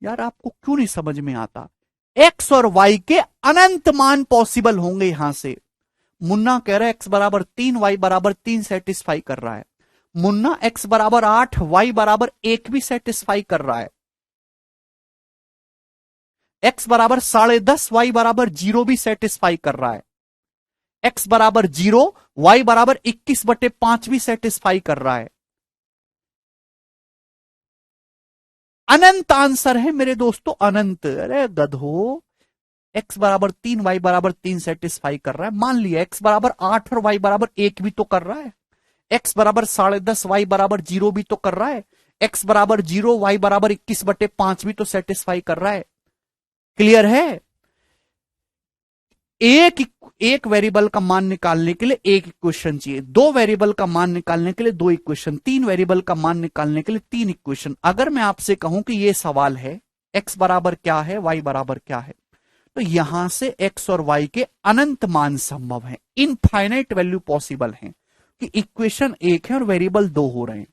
यार आपको क्यों नहीं समझ में आता? एक्स और वाई के अनंत मान पॉसिबल होंगे यहां से। मुन्ना कह रहा है एक्स बराबर 3 वाई बराबर 3 सेटिस्फाई कर रहा है। मुन्ना एक्स बराबर 8 वाई बराबर 1 भी सेटिस्फाई कर रहा है। एक्स बराबर 10.5 वाई बराबर 0 भी सेटिस्फाई कर रहा है। एक्स बराबर 0 वाई बराबर 21/5 भी सेटिस्फाई कर रहा है। अनंत आंसर है मेरे दोस्तों, अनंत। अरे गधो, एक्स बराबर 3 वाई बराबर 3 सेटिस्फाई कर रहा है। मान लिया एक्स बराबर 8 और वाई बराबर 1 भी तो कर रहा है। एक्स बराबर 10.5 वाई बराबर 0 भी तो कर रहा है। एक्स बराबर 0 वाई बराबर 21/5 भी तो सेटिस्फाई कर रहा है। क्लियर है? एक वेरिएबल का मान निकालने के लिए एक इक्वेशन चाहिए। दो वेरिएबल का मान निकालने के लिए दो इक्वेशन। तीन वेरिएबल का मान निकालने के लिए तीन इक्वेशन। अगर मैं आपसे कहूं कि यह सवाल है एक्स बराबर क्या है, वाई बराबर क्या है, तो यहां से एक्स और वाई के अनंत मान संभव है, इनफाइनाइट वैल्यू पॉसिबल है कि इक्वेशन एक है और वेरिएबल दो हो रहे हैं।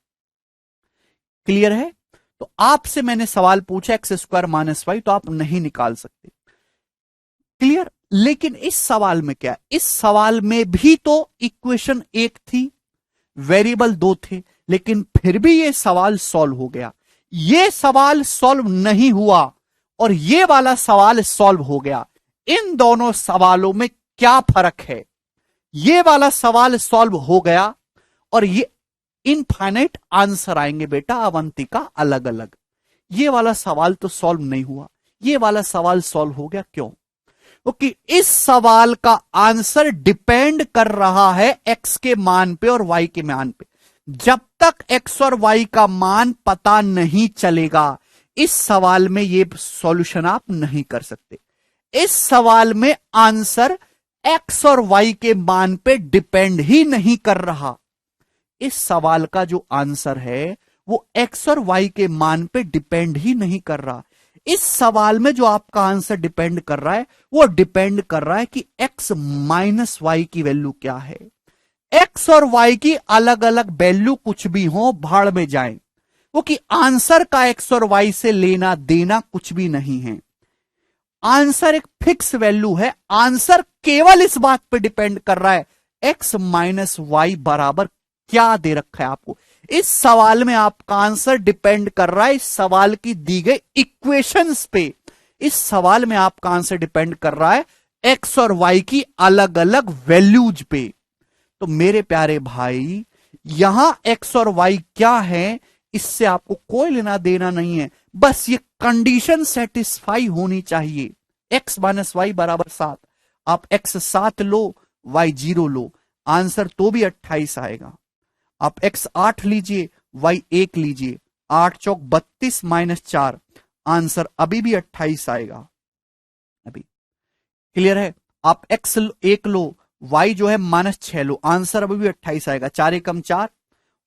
क्लियर है? तो आपसे मैंने सवाल पूछा एक्स स्क्वायर माइनस वाई, तो आप नहीं निकाल सकते। क्लियर? लेकिन इस सवाल में क्या, इस सवाल में भी तो इक्वेशन एक थी, वेरिएबल दो थे, लेकिन फिर भी यह सवाल सॉल्व हो गया। यह सवाल सॉल्व नहीं हुआ और यह वाला सवाल सॉल्व हो गया। इन दोनों सवालों में क्या फर्क है? यह वाला सवाल सॉल्व हो गया और ये इनफाइनाइट आंसर आएंगे बेटा अवंतिका, अलग अलग। ये वाला सवाल तो सॉल्व नहीं हुआ, ये वाला सवाल सॉल्व हो गया। क्यों? क्योंकि इस सवाल का आंसर डिपेंड कर रहा है एक्स के मान पे और वाई के मान पे। जब तक एक्स और वाई का मान पता नहीं चलेगा, इस सवाल में ये सॉल्यूशन आप नहीं कर सकते। इस सवाल में आंसर एक्स और वाई के मान पे डिपेंड ही नहीं कर रहा। इस सवाल का जो आंसर है वो एक्स और वाई के मान पे डिपेंड ही नहीं कर रहा। इस सवाल में जो आपका आंसर डिपेंड कर रहा है वो डिपेंड कर रहा है कि एक्स माइनस वाई की वैल्यू क्या है। एक्स और वाई की अलग अलग वैल्यू कुछ भी हो, भाड़ में जाए, वो कि आंसर का एक्स और वाई से लेना देना कुछ भी नहीं है। आंसर एक फिक्स वैल्यू है। आंसर केवल इस बात पे डिपेंड कर रहा है एक्स माइनस वाई बराबर क्या दे रखा है आपको। इस सवाल में आपका आंसर डिपेंड कर रहा है इस सवाल की दी गई इक्वेशंस पे। इस सवाल में आपका आंसर डिपेंड कर रहा है एक्स और वाई की अलग अलग वैल्यूज पे। तो मेरे प्यारे भाई, यहां एक्स और वाई क्या है इससे आपको कोई लेना देना नहीं है। बस ये कंडीशन सेटिस्फाई होनी चाहिए। एक्स माइनस वाई बराबर 7। आप एक्स 7 लो, वाई 0 लो, आंसर तो भी 28 आएगा। आप एक्स 8 लीजिए, वाई 1 लीजिए, 8 चौक 32 माइनस 4, आंसर अभी भी 28 आएगा। अभी क्लियर है? आप एक्स 1 लो, वाई जो है माइनस 6 लो, आंसर अभी भी 28 आएगा। 4 एकम 4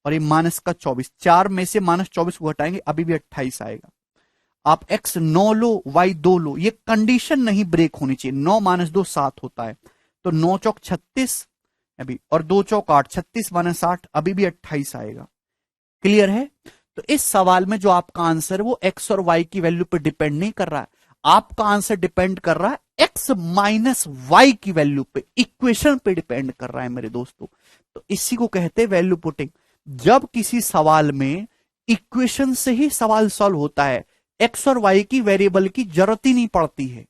और ये माइनस का 24, 4 में से माइनस 24 को हटाएंगे, अभी भी 28 आएगा। आप x 9 लो, y 2 लो, ये कंडीशन नहीं ब्रेक होनी चाहिए। 9 माइनस 2 7 होता है, तो 9 चौक 36 अभी, और 2 चौक 8, 36 माइनस 8 अभी भी 28 आएगा। क्लियर है? तो इस सवाल में जो आपका आंसर है वो x और y की वैल्यू पे डिपेंड नहीं कर रहा है, आपका आंसर डिपेंड कर रहा है x माइनस वाई की वैल्यू पे, इक्वेशन पे डिपेंड कर रहा है मेरे दोस्तों। तो इसी को कहते हैं वैल्यू पुटिंग। जब किसी सवाल में इक्वेशन से ही सवाल सॉल्व होता है, एक्स और वाई की वेरिएबल की जरूरत ही नहीं पड़ती है।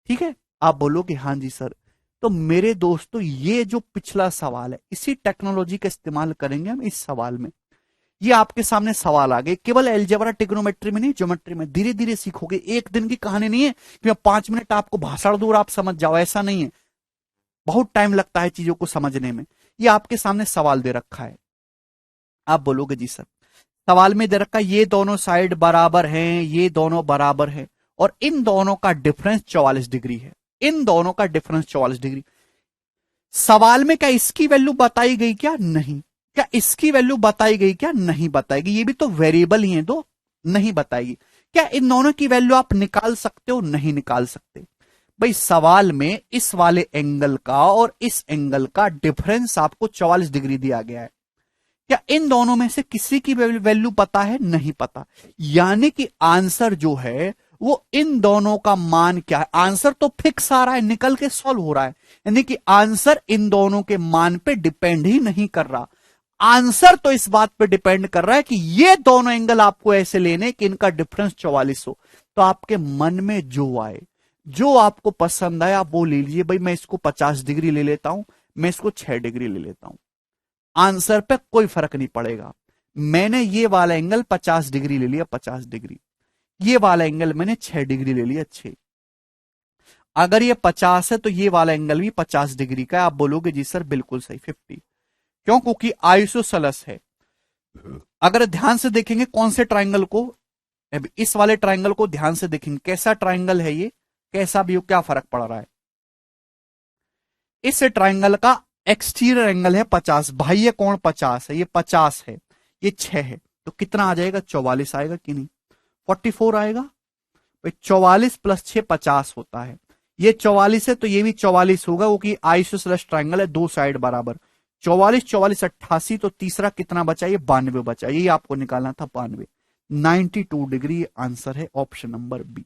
ठीक है, आप बोलोगे हाँ जी सर। तो मेरे दोस्तों ये जो पिछला सवाल है, इसी टेक्नोलॉजी का इस्तेमाल करेंगे हम इस सवाल में। ये आपके सामने सवाल आ गए, केवल एल्जेब्रा ट्रिग्नोमेट्री में नहीं, ज्योमेट्री में धीरे धीरे सीखोगे। एक दिन की कहानी नहीं है कि मैं 5 मिनट आपको भाषण दूं और आप समझ जाओ, ऐसा नहीं है। बहुत टाइम लगता है चीजों को समझने में। ये आपके सामने सवाल दे रखा है, आप बोलोगे जी सर सवाल में दे रखा है ये दोनों साइड बराबर हैं, ये दोनों बराबर है, और इन दोनों का डिफरेंस 44 डिग्री है, इन दोनों का डिफरेंस 44 डिग्री। सवाल में क्या इसकी वैल्यू बताई गई क्या? नहीं। क्या इसकी वैल्यू बताई गई क्या? नहीं बताएगी। ये भी तो वेरिएबल ही है दो, नहीं बताएगी। क्या इन दोनों की वैल्यू आप निकाल सकते हो? नहीं निकाल सकते। भाई सवाल में इस वाले एंगल का और इस एंगल का डिफरेंस आपको 44 डिग्री दिया गया है। क्या इन दोनों में से किसी की वैल्यू पता है? नहीं पता। यानी कि आंसर जो है वो इन दोनों का मान क्या है, आंसर तो फिक्स आ रहा है, निकल के सॉल्व हो रहा है। यानी कि आंसर इन दोनों के मान पे डिपेंड ही नहीं कर रहा। आंसर तो इस बात पे डिपेंड कर रहा है कि ये दोनों एंगल आपको ऐसे लेने कि इनका डिफरेंस 44 हो। तो आपके मन में जो आए, जो आपको पसंद आए आप वो ले लीजिए। भाई मैं इसको 50 डिग्री ले लेता हूं, मैं इसको 6 डिग्री ले लेता हूं, आंसर पे कोई फर्क नहीं पड़ेगा। मैंने ये वाला एंगल 50 डिग्री ले लिया, 50 डिग्री, ये वाला एंगल मैंने 6 डिग्री ले लिया, 6। अगर ये 50 है तो ये वाला एंगल भी 50 डिग्री का है। आप बोलोगे जी सर बिल्कुल सही, 50। क्यों? क्योंकि आइसोसेलेस है। अगर ध्यान से देखेंगे कौन से ट्राइंगल को, इस वाले ट्राइंगल को ध्यान से देखेंगे, कैसा ट्राइंगल है ये, कैसा भी हो, क्या फर्क पड़ रहा है? इस ट्राइंगल का एक्सटीरियर एंगल है 50, बाह्य कोण 50 है, ये 50 है, ये 6 है, तो कितना आ जाएगा? 44 आएगा कि नहीं? 44 आएगा। भाई 44 प्लस 6 50 होता है, ये 44 है तो ये भी 44 होगा, वो कि आइसोसेलेस ट्राइंगल है, दो साइड बराबर। 44 44 88, तो तीसरा कितना बचा? ये 92 बचा, ये आपको निकालना था 92, 92 डिग्री आंसर है, ऑप्शन नंबर बी।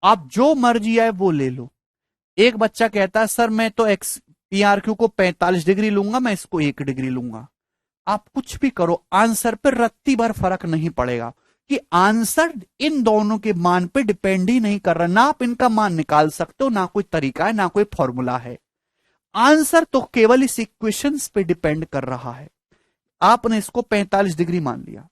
आप जो मर्जी आए वो ले लो। एक बच्चा कहता है सर मैं तो एक्स पीआरक्यू को 45 डिग्री लूंगा, मैं इसको 1 डिग्री लूंगा। आप कुछ भी करो, आंसर पर रत्ती भर फर्क नहीं पड़ेगा, कि आंसर इन दोनों के मान पे डिपेंड ही नहीं कर रहा। ना आप इनका मान निकाल सकते हो, ना कोई तरीका है, ना कोई फॉर्मूला है। आंसर तो केवल इस इक्वेशंस पे डिपेंड कर रहा है। आपने इसको 45 डिग्री मान लिया,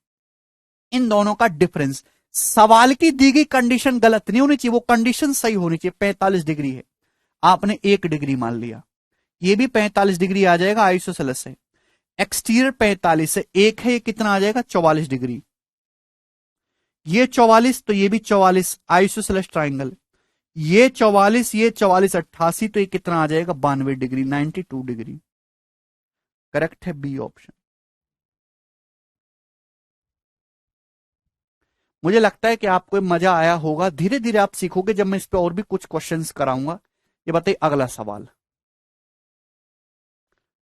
इन दोनों का डिफरेंस, सवाल की दी गई कंडीशन गलत नहीं होनी चाहिए, वो कंडीशन सही होनी चाहिए। 45 डिग्री है, आपने 1 डिग्री मान लिया, ये भी 45 डिग्री आ जाएगा, आइसोसेलेस है। एक्सटीरियर 45 है, एक है, ये कितना आ जाएगा? 44 डिग्री। ये 44 तो ये भी 44, आइसोसेलेस ट्राइंगल। ये 44, ये 44 88, तो ये कितना आ जाएगा? 92 डिग्री, 92 डिग्री। करेक्ट है बी ऑप्शन। मुझे लगता है कि आपको मजा आया होगा, धीरे धीरे आप सीखोगे जब मैं इस पे और भी कुछ क्वेश्चंस कराऊंगा। ये बताइए अगला सवाल।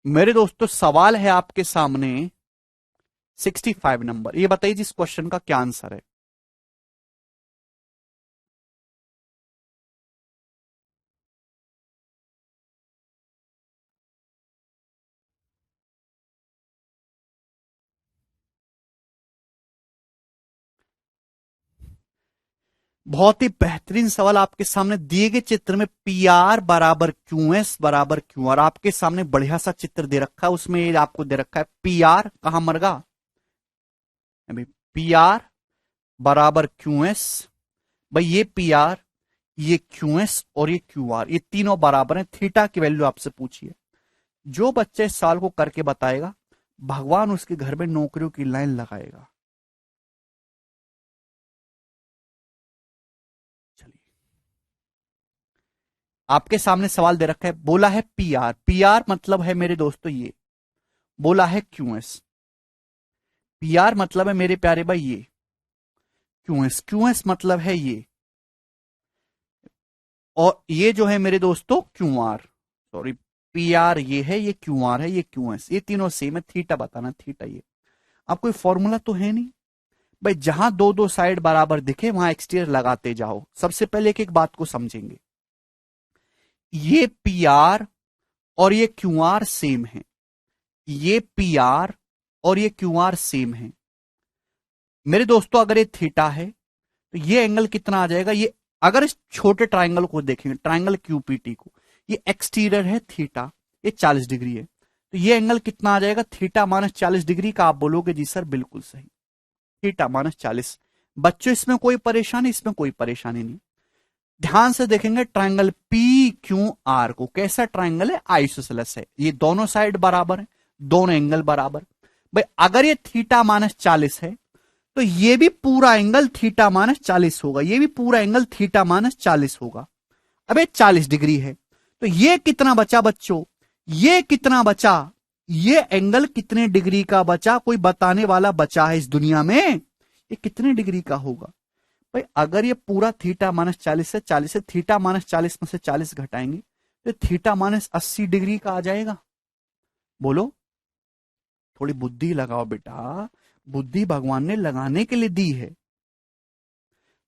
मेरे दोस्तों सवाल है आपके सामने 65 नंबर, ये बताइए जिस क्वेश्चन का क्या आंसर है। बहुत ही बेहतरीन सवाल आपके सामने दिए गए चित्र में पी आर बराबर क्यू एस बराबर क्यू आर, आपके सामने बढ़िया सा चित्र दे रखा है, उसमें आपको दे रखा है पी आर कहां मरगा, पी आर बराबर क्यू एस। भाई ये पी आर, ये क्यू एस और ये क्यू आर, ये तीनों बराबर हैं। थीटा की वैल्यू आपसे पूछिए, जो बच्चा इस साल को करके बताएगा भगवान उसके घर में नौकरियों की लाइन लगाएगा। चलिए आपके सामने सवाल दे रखा है, बोला है पी आर, पी आर मतलब है मेरे दोस्तों ये, बोला है क्यू एस, पी आर मतलब है मेरे प्यारे भाई ये, क्यू एस, क्यू एस मतलब है ये, और ये जो है मेरे दोस्तों Q R, sorry P R ये है, ये क्यू आर है, ये क्यू एस, ये तीनों सेम है। थीटा बताना, थीटा ये। अब कोई फॉर्मूला तो है नहीं भाई, जहां दो दो साइड बराबर दिखे वहां एक्सटीरियर लगाते जाओ। सबसे पहले एक एक बात को समझेंगे, ये पी आर और ये क्यू आर सेम है, ये पी आर और ये क्यू आर सेम है मेरे दोस्तों। अगर ये थीटा है तो ये एंगल कितना आ जाएगा, ये अगर इस छोटे ट्राइंगल को देखेंगे, ट्राइंगल क्यूपीटी को, ये एक्सटीरियर है थीटा, ये 40 डिग्री है, तो ये एंगल कितना आ जाएगा, थीटा माइनस 40 डिग्री का। आप बोलोगे जी सर बिल्कुल सही, थीटा माइनस 40। बच्चों इसमें कोई परेशानी, इसमें कोई परेशानी नहीं। ध्यान से देखेंगे ट्राइंगल पी क्यू आर को, कैसा ट्राइंगल है, आइसोसेलेस है, ये दोनों साइड बराबर है, दोनों एंगल बराबर। भाई अगर ये थीटा माइनस 40 है तो ये भी पूरा एंगल थीटा माइनस 40 होगा, ये भी पूरा एंगल थीटा माइनस 40 होगा। अब ये 40 डिग्री है, तो ये कितना बचा बच्चों, ये कितना बचा, ये एंगल कितने डिग्री का बचा, कोई बताने वाला बचा है इस दुनिया में, ये कितने डिग्री का होगा। भाई अगर ये पूरा थीटा माइनस 40 से 40 से, थीटा माइनस 40 में से 40 घटाएंगे तो थीटा माइनस 80 डिग्री का आ जाएगा। बोलो, थोड़ी बुद्धि लगाओ बेटा, बुद्धि भगवान ने लगाने के लिए दी है।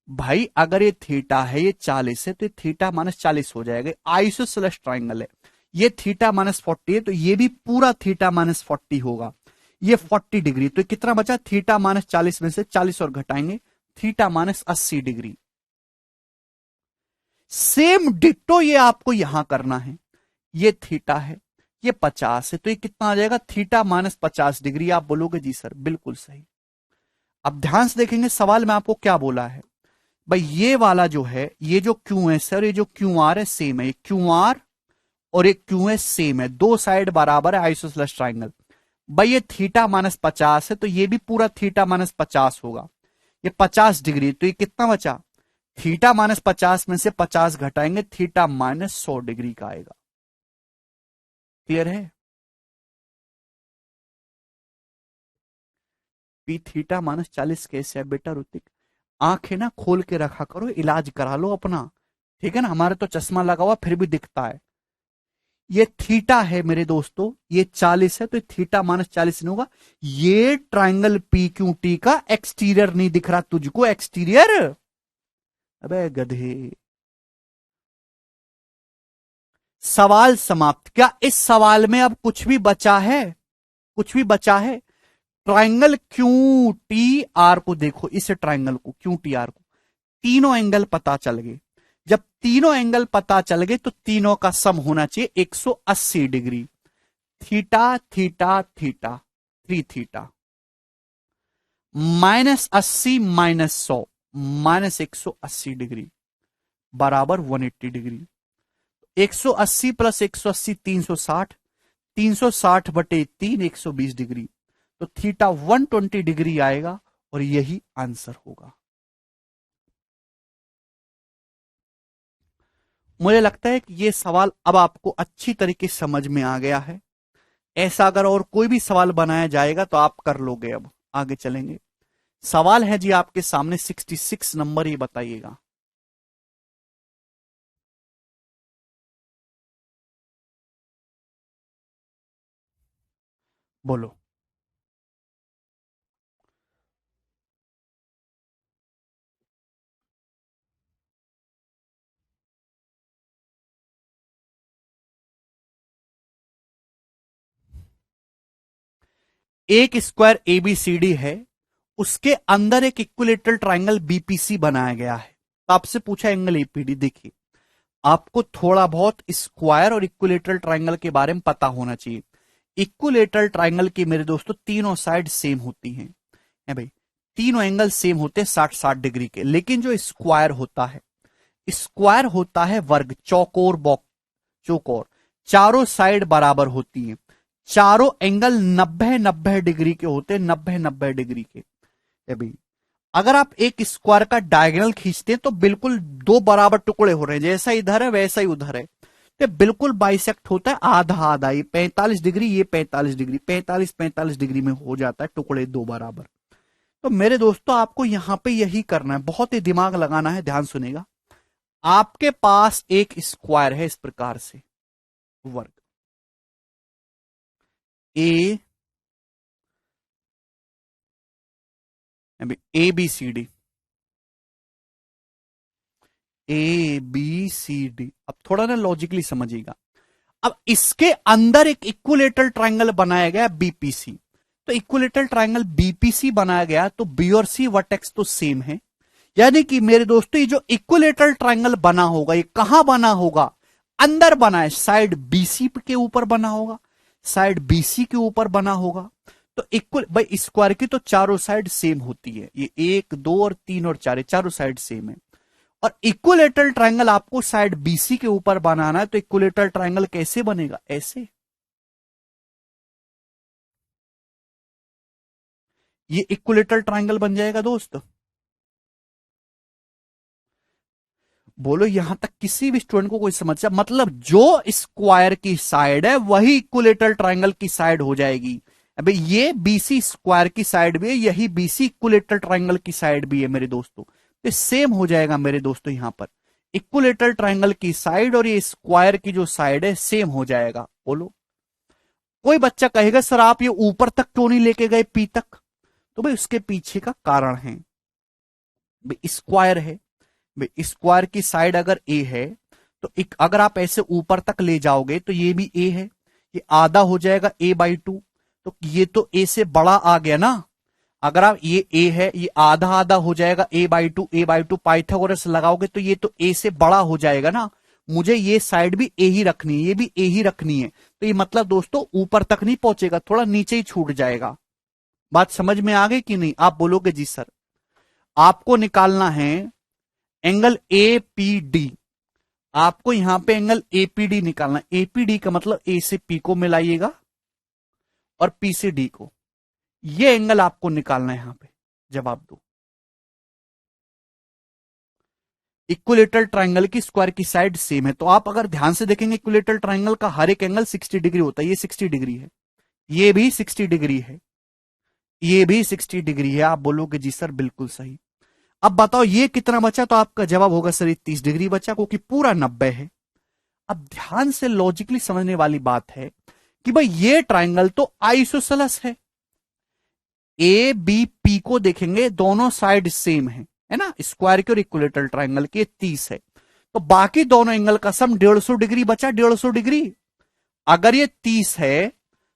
भाई अगर ये थीटा है, ये 40 है, तो ये थीटा माइनस 40 हो जाएगा, आइसोसेलेस ट्राइंगल है। ये थीटा माइनस 40 है तो ये भी पूरा थीटा माइनस 40 होगा, ये 40 डिग्री। तो कितना बचा, थीटा माइनस 40 में से 40 और घटाएंगे, theta minus 80 degree. Same ditto ये आपको यहां करना है, ये थीटा है, ये 50 है, तो ये कितना आ जाएगा, थीटा माइनस 50 डिग्री। आप बोलोगे जी सर बिल्कुल सही। अब ध्यान से देखेंगे सवाल में आपको क्या बोला है। भाई ये वाला जो है, ये जो क्यू एस है और ये जो क्यू आर है सेम है, ये क्यू आर और ये क्यू एस सेम है, दो साइड बराबर है, आइसोसेलेस ट्राइंगल। भाई ये थीटा माइनस 50 है तो ये भी पूरा थीटा माइनस 50 होगा, ये 50 डिग्री, तो ये कितना बचा, थीटा माइनस 50 में से 50 घटाएंगे, थीटा माइनस 100 डिग्री का आएगा। क्लियर है। पी थीटा माइनस 40 कैसे है बेटा ऋतिक, आंखें ना खोल के रखा करो, इलाज करा लो अपना, ठीक है ना। हमारे तो चश्मा लगा हुआ फिर भी दिखता है। ये थीटा है मेरे दोस्तों, ये 40 है तो ये थीटा माइनस 40 नहीं होगा। ये ट्राइंगल पी क्यू टी का एक्सटीरियर नहीं दिख रहा तुझको, एक्सटीरियर, अबे गधे। सवाल समाप्त। क्या इस सवाल में अब कुछ भी बचा है, कुछ भी बचा है। ट्राइंगल क्यू टी आर को देखो, इस ट्राइंगल को क्यू टी आर को, तीनों एंगल पता चल गए। जब तीनों एंगल पता चल गए तो तीनों का सम होना चाहिए 180 degree, theta theta theta, 3 theta, -80 -100 -180 degree बराबर 180 डिग्री। 180 प्लस 180 360, 360 बटे 3 120 डिग्री, तो थीटा 120 डिग्री आएगा और यही आंसर होगा। मुझे लगता है कि यह सवाल अब आपको अच्छी तरीके से समझ में आ गया है। ऐसा अगर और कोई भी सवाल बनाया जाएगा तो आप कर लोगे। अब आगे चलेंगे। सवाल है जी आपके सामने 66 नंबर, ये बताइएगा। बोलो। एक स्क्वायर एबीसीडी है, उसके अंदर एक इक्विलेटरल ट्राइंगल बीपीसी बनाया गया है। तो आपसे पूछा एंगल एपीडी। देखिए, आपको थोड़ा बहुत स्क्वायर और इक्विलेटरल ट्राइंगल के बारे में पता होना चाहिए। इक्विलेटरल ट्राइंगल की मेरे दोस्तों तीनों साइड सेम होती हैं, है भाई, तीनों एंगल सेम होते हैं 60-60 डिग्री के। लेकिन जो स्क्वायर होता है, स्क्वायर होता है वर्ग, चौकोर बॉक्स, चौकोर, चारों साइड बराबर होती हैं, चारों एंगल 90-90 डिग्री के होते हैं, 90-90 डिग्री के, है भाई। अगर आप एक स्क्वायर का डायगोनल खींचते हैं तो बिल्कुल दो बराबर टुकड़े हो रहे हैं, जैसा इधर है वैसा ही उधर है, तो बिल्कुल बाइसेक्ट होता है आधा आधा, ये 45 डिग्री, ये 45 डिग्री, 45 45 डिग्री में हो जाता है टुकड़े दो बराबर। तो मेरे दोस्तों आपको यहां पे यही करना है, बहुत ही दिमाग लगाना है, ध्यान सुनेगा। आपके पास एक स्क्वायर है इस प्रकार से, वर्ग A A B C D, A B C D. अब थोड़ा ना लॉजिकली समझिएगा। अब इसके अंदर एक इक्विलेटरल ट्रायंगल बनाया गया बीपीसी, तो इक्विलेटरल ट्रायंगल बीपीसी बनाया गया तो बी और सी वर्टेक्स तो सेम है, यानी कि मेरे दोस्तों ये जो इक्विलेटरल ट्रायंगल बना होगा ये कहां बना होगा, अंदर बना है, साइड बीसी के ऊपर बना होगा, साइड बीसी के ऊपर बना होगा। तो इक्वल भाई स्क्वायर की तो चारों साइड सेम होती है, ये एक दो और तीन और चार, चारों साइड सेम है। और इक्विलेटरल ट्रायंगल आपको साइड बीसी के ऊपर बनाना है, तो इक्विलेटरल ट्रायंगल कैसे बनेगा, ऐसे, ये इक्विलेटरल ट्रायंगल बन जाएगा दोस्त। बोलो यहां तक किसी भी स्टूडेंट को कोई समस्या, मतलब जो स्क्वायर की साइड है वही इक्विलेटरल ट्रायंगल की साइड हो जाएगी। अबे ये बीसी स्क्वायर की साइड भी है, यही बीसी इक्विलेटरल ट्रायंगल की साइड भी है मेरे दोस्तों, तो सेम हो जाएगा मेरे दोस्तों। यहां पर इक्विलेटरल ट्रायंगल की साइड और ये स्क्वायर की जो साइड है सेम हो जाएगा। बोलो कोई बच्चा कहेगा सर आप ये ऊपर तक क्यों नहीं लेके गए पी तक, तो भाई उसके पीछे का कारण है, भाई स्क्वायर है, स्क्वायर की साइड अगर ए है तो एक अगर आप ऐसे ऊपर तक ले जाओगे तो ये भी ए है, ये आधा हो जाएगा a/2, तो ये तो ए से बड़ा आ गया ना। अगर आप ये ए है ये आधा आधा हो जाएगा a/2 पाइथागोरस लगाओगे तो ये तो ए से बड़ा हो जाएगा ना। मुझे ये साइड भी ए ही रखनी है, ये भी ए ही रखनी है, तो ये मतलब दोस्तों ऊपर तक नहीं पहुंचेगा, थोड़ा नीचे ही छूट जाएगा। बात समझ में आ गई कि नहीं, आप बोलोगे जी सर। आपको निकालना है एंगल एपीडी, आपको यहां पे एंगल एपीडी निकालना, एपीडी का मतलब ए से पी को मिलाइएगा और पी से डी को, ये एंगल आपको निकालना है यहां पे। जवाब दो। इक्विलेटरल ट्रायंगल की स्क्वायर की साइड सेम है, तो आप अगर ध्यान से देखेंगे इक्विलेटरल ट्रायंगल का हर एक एंगल 60 डिग्री होता है, ये 60 डिग्री है, ये भी 60 डिग्री है, ये भी 60 डिग्री है। आप बोलोगे जी सर बिल्कुल सही। अब बताओ ये कितना बचा, तो आपका जवाब होगा सर ये 30 डिग्री बचा, क्योंकि पूरा 90 है। अब ध्यान से लॉजिकली समझने वाली बात है कि भाई ये ट्रायंगल तो आइसोसेलेस है, ए बी पी को देखेंगे दोनों साइड सेम है ना, स्क्वायर के और इक्विलेटरल ट्रायंगल के 30 है, तो बाकी दोनों एंगल का सम 150 डिग्री बचा, 150 डिग्री। अगर ये 30 है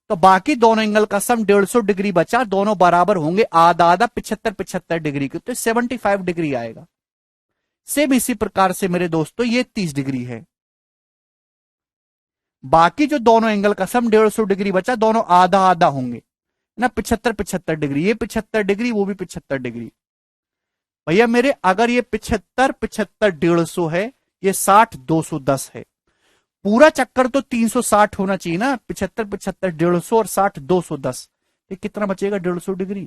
तो बाकी दोनों एंगल का सम 150 डिग्री बचा, दोनों बराबर होंगे आधा आधा 75 डिग्री के, तो 75 डिग्री आएगा। सेम इसी प्रकार से मेरे दोस्तों ये 30 डिग्री है, बाकी जो दोनों एंगल का सम 150 डिग्री बचा, दोनों आधा आधा होंगे ना, 75 डिग्री, ये 75 डिग्री वो भी 75 डिग्री। भैया मेरे अगर ये 75 75 150 है, ये 60 210 है, पूरा चक्कर तो 360 होना चाहिए ना, 75 75 150 और 60 210, ये कितना बचेगा 150 डिग्री,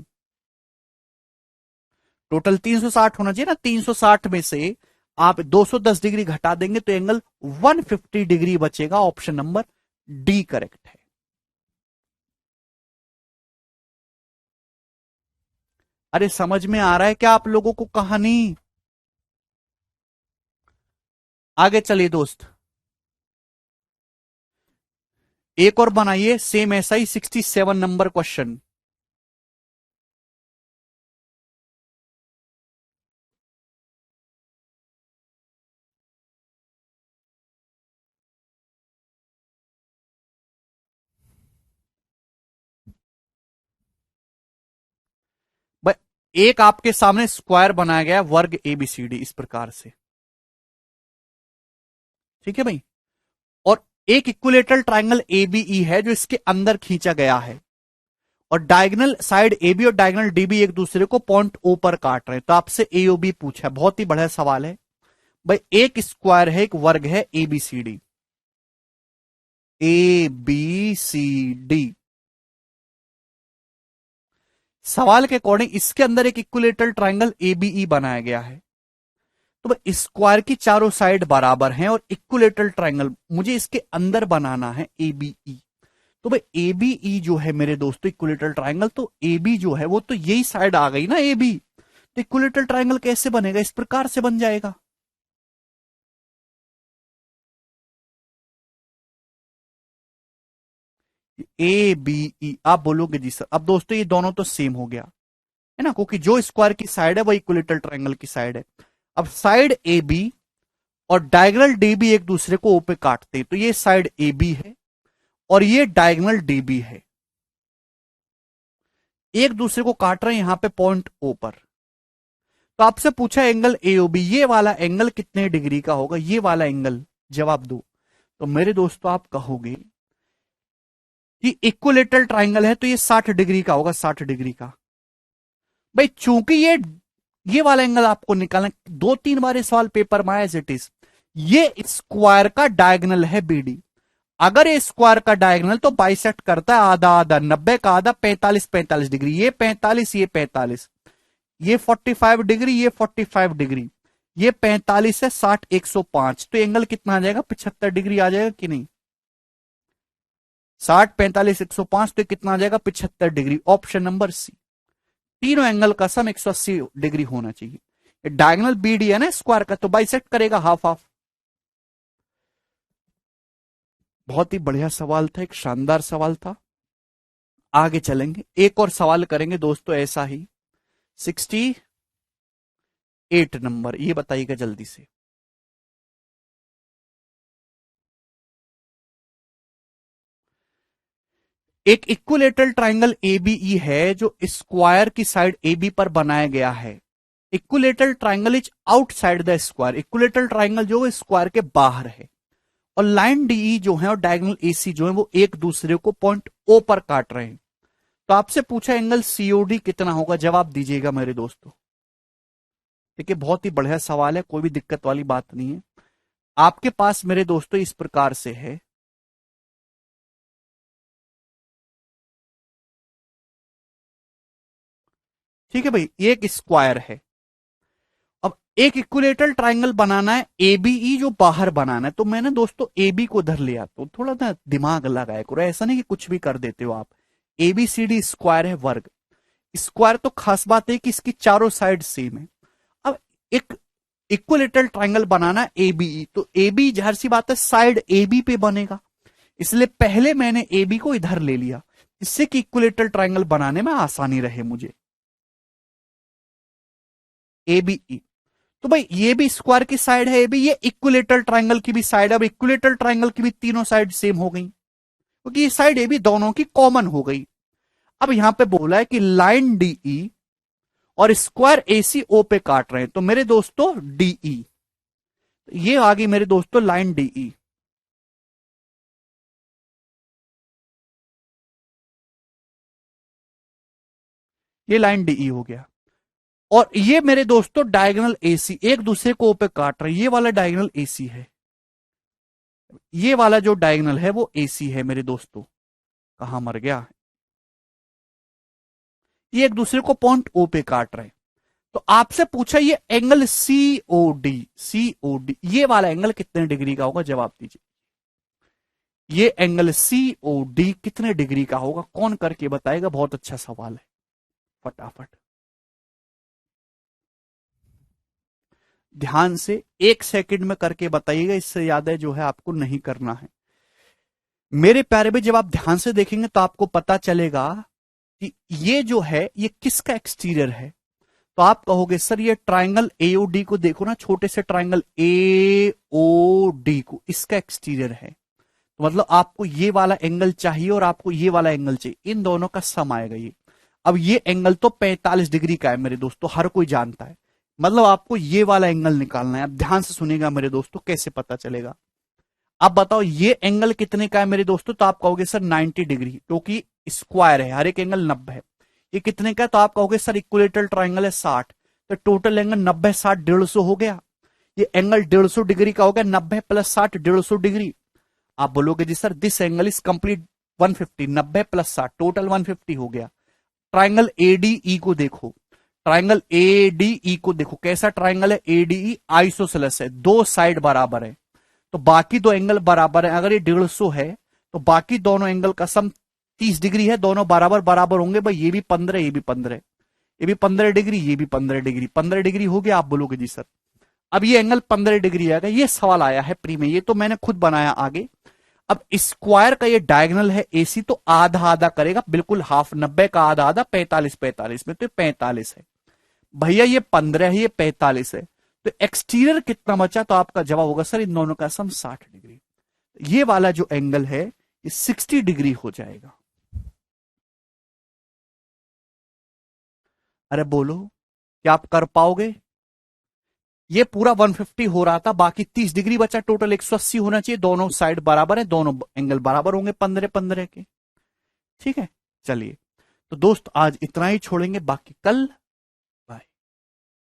टोटल 360 होना चाहिए ना। 360 में से आप 210 डिग्री घटा देंगे तो एंगल 150 डिग्री बचेगा। ऑप्शन नंबर डी करेक्ट है। अरे समझ में आ रहा है क्या आप लोगों को कहानी, आगे चलिए दोस्त। एक और बनाइए सेम ऐसा ही 67 नंबर क्वेश्चन। एक आपके सामने स्क्वायर बनाया गया वर्ग एबीसीडी इस प्रकार से, ठीक है भाई, और एक इक्विलेटरल ट्रायंगल एबीई है जो इसके अंदर खींचा गया है, और डायगोनल साइड ए बी और डायगोनल डी बी एक दूसरे को पॉइंट ओ पर काट रहे हैं, तो आपसे ए ओ बी पूछा है, बहुत ही बढ़िया सवाल है भाई। एक स्क्वायर है, एक वर्ग है A B C D, A B C D, सवाल के अकॉर्डिंग इसके अंदर एक इक्विलेटरल ट्राइंगल एबीई बनाया गया है। तो भाई स्क्वायर की चारों साइड बराबर हैं और इक्विलेटरल ट्राइंगल मुझे इसके अंदर बनाना है एबीई। तो भाई एबीई जो है मेरे दोस्तों इक्विलेटरल ट्राइंगल, तो एबी जो है वो तो यही साइड आ गई ना एबी। तो इक्विलेटरल ट्राइंगल कैसे बनेगा? इस प्रकार से बन जाएगा। ए बी ई, आप बोलोगे जी सर। अब दोस्तों ये दोनों तो सेम हो गया है ना, क्योंकि जो स्क्वायर की साइड है वो इक्विलेटरल ट्राइंगल की साइड है। अब साइड ए बी और डायगोनल डी बी एक दूसरे को ओ पे काटते हैं, तो ये साइड ए बी है और ये डायगोनल डी बी है, एक दूसरे को काट रहे हैं यहां पे पॉइंट ओ पर। तो आपसे पूछा एंगल एओबी, ये वाला एंगल कितने डिग्री का होगा? ये वाला एंगल जवाब दो। तो मेरे दोस्तों आप कहोगे कि इक्विलेटरल ट्राइंगल है तो ये 60 डिग्री का होगा, 60 डिग्री का। भाई चूंकि ये वाला एंगल आपको निकालना, 2-3 बार ये सवाल पेपर में आया एज इट इज। ये स्क्वायर का डायगोनल है बीडी। अगर ये स्क्वायर का डायगोनल तो बाइसेक्ट करता है आधा आधा, 90 का आधा 45 डिग्री, ये 45 ये 45, ये 45 डिग्री ये 45 डिग्री, ये 45 है 60 105, तो एंगल कितना आ जाएगा? 75 डिग्री आ जाएगा कि नहीं? 60 45 105, तो कितना आ जाएगा? 75 डिग्री। ऑप्शन नंबर सी। तीनों एंगल का सम 180 डिग्री होना चाहिए। डायगोनल बीडी है ना स्क्वायर का, तो बाइसेक्ट करेगा हाफ हाफ। बहुत ही बढ़िया सवाल था, एक शानदार सवाल था। आगे चलेंगे, एक और सवाल करेंगे दोस्तों ऐसा ही। 68 नंबर, ये बताइएगा जल्दी से। एक इक्विलेटरल ट्राइंगल एबीई है जो स्क्वायर की साइड एबी पर बनाया गया है। Equilateral triangle is outside the square, equilateral triangle जो है स्क्वायर के बाहर है। और लाइन डीई जो है और डायगोनल एसी जो है वो एक दूसरे को पॉइंट ओ पर काट रहे हैं। तो आपसे पूछा एंगल सीओडी कितना होगा? जवाब दीजिएगा मेरे दोस्तों। देखिए बहुत ही बढ़िया सवाल है, कोई भी दिक्कत वाली बात नहीं है। आपके पास मेरे दोस्तों इस प्रकार से है, ठीक है भाई, ये एक स्क्वायर है। अब एक इक्विलेटरल ट्राइंगल बनाना है, एबीई जो बाहर बनाना है। तो मैंने दोस्तों एबी को धर लिया, तो थोड़ा ना दिमाग लगाया करो, ऐसा नहीं कि कुछ भी कर देते हो आप। एबीसीडी स्क्वायर है वर्ग। स्क्वायर तो खास बात है कि इसकी चारों साइड सेम है। अब एक इक्विलेटरल ट्राइंगल बनाना है एबीई, तो एबी जाहिर सी बात है साइड एबी पे बनेगा, इसलिए पहले मैंने एबी को इधर ले लिया, इससे कि इक्विलेटरल ट्राइंगल बनाने में आसानी रहे मुझे। एबीई, तो भाई ये भी स्क्वायर की साइड है एबी, ये इक्विलेटरल ट्राइंगल की भी साइड है। अब इक्विलेटरल ट्राइंगल की भी तीनों साइड सेम हो गई, क्योंकि ये साइड एबी दोनों की कॉमन हो गई। अब यहां पे बोला है कि लाइन डीई और स्क्वायर एसी ओ पे काट रहे हैं, तो मेरे दोस्तों डीई, ये आ गई मेरे दोस्तों लाइन डीई। ये लाइन डीई हो गया। और ये मेरे दोस्तों डायगोनल एसी एक दूसरे को ओ पे काट रहे हैं, ये वाला डायगोनल एसी है, ये वाला जो डायगोनल है वो एसी है मेरे दोस्तों। कहां मर गया? ये एक दूसरे को पॉइंट ओ पे काट रहे हैं। तो आपसे पूछा ये एंगल सीओडी, सीओडी ये वाला एंगल कितने डिग्री का होगा? जवाब दीजिए। ये एंगल सीओडी कितने डिग्री का होगा? कौन करके बताएगा? बहुत अच्छा सवाल है, फटाफट ध्यान से 1 सेकंड में करके बताइएगा, इससे ज्यादा जो है आपको नहीं करना है। मेरे प्यारे भाई जब आप ध्यान से देखेंगे तो आपको पता चलेगा कि ये जो है ये किसका एक्सटीरियर है। तो आप कहोगे सर ये ट्राइंगल एओडी को देखो ना, छोटे से ट्राइंगल एओडी को, इसका एक्सटीरियर है। तो मतलब आपको ये वाला एंगल चाहिए और आपको ये वाला एंगल चाहिए, इन दोनों का सम आएगा ये। अब ये एंगल तो 45 डिग्री का है मेरे दोस्तों, हर कोई जानता है। मतलब आपको ये वाला एंगल निकालना है। अब ध्यान से सुनिएगा मेरे दोस्तों, कैसे पता चलेगा। अब बताओ ये एंगल कितने का है मेरे दोस्तों? तो आप कहोगे सर 90 डिग्री, क्योंकि स्क्वायर है, हर एक एंगल 90 है। ये कितने का है? तो आप कहोगे सर इक्विलेटरल ट्राइंगल है 60, तो टोटल एंगल 90 60 150 हो गया। ये एंगल 150 डिग्री का हो गया, 90 + 60 150 डिग्री। आप बोलोगे जी sir this angle is complete 150, 90 + 60 total 150 हो गया। ट्राइंगल एडीई को देखो, ट्राइंगल एडीई को देखो, कैसा ट्राइंगल है एडीई, आइसोसेलेस है, दो साइड बराबर है, तो बाकी दो एंगल बराबर है। अगर ये 150 है तो बाकी दोनों एंगल का सम 30 डिग्री है, दोनों बराबर बराबर होंगे भाई, ये भी 15, ये भी 15, ये भी 15 डिग्री, ये भी 15 डिग्री, 15 डिग्री हो गया। आप बोलोगे जी सर अब ये एंगल 15 डिग्री आएगा, ये सवाल आया है प्री में, ये तो मैंने खुद बनाया आगे। अब स्क्वायर का ये डायगोनल है एसी, तो आधा आधा करेगा, बिल्कुल हाफ, 90 का आधा आधा, 45 45 में, तो 45 है भैया, ये 15 है, ये 45 है, तो एक्सटीरियर कितना बचा, तो आपका जवाब होगा सर इन दोनों का सम 60 डिग्री। ये वाला जो एंगल है ये 60 डिग्री हो जाएगा। अरे बोलो क्या आप कर पाओगे? ये पूरा 150 हो रहा था, बाकी 30 डिग्री बचा, टोटल 180 होना चाहिए, दोनों साइड बराबर है, दोनों एंगल बराबर होंगे 15 15 के। ठीक है, चलिए तो दोस्त आज इतना ही छोड़ेंगे, बाकी कल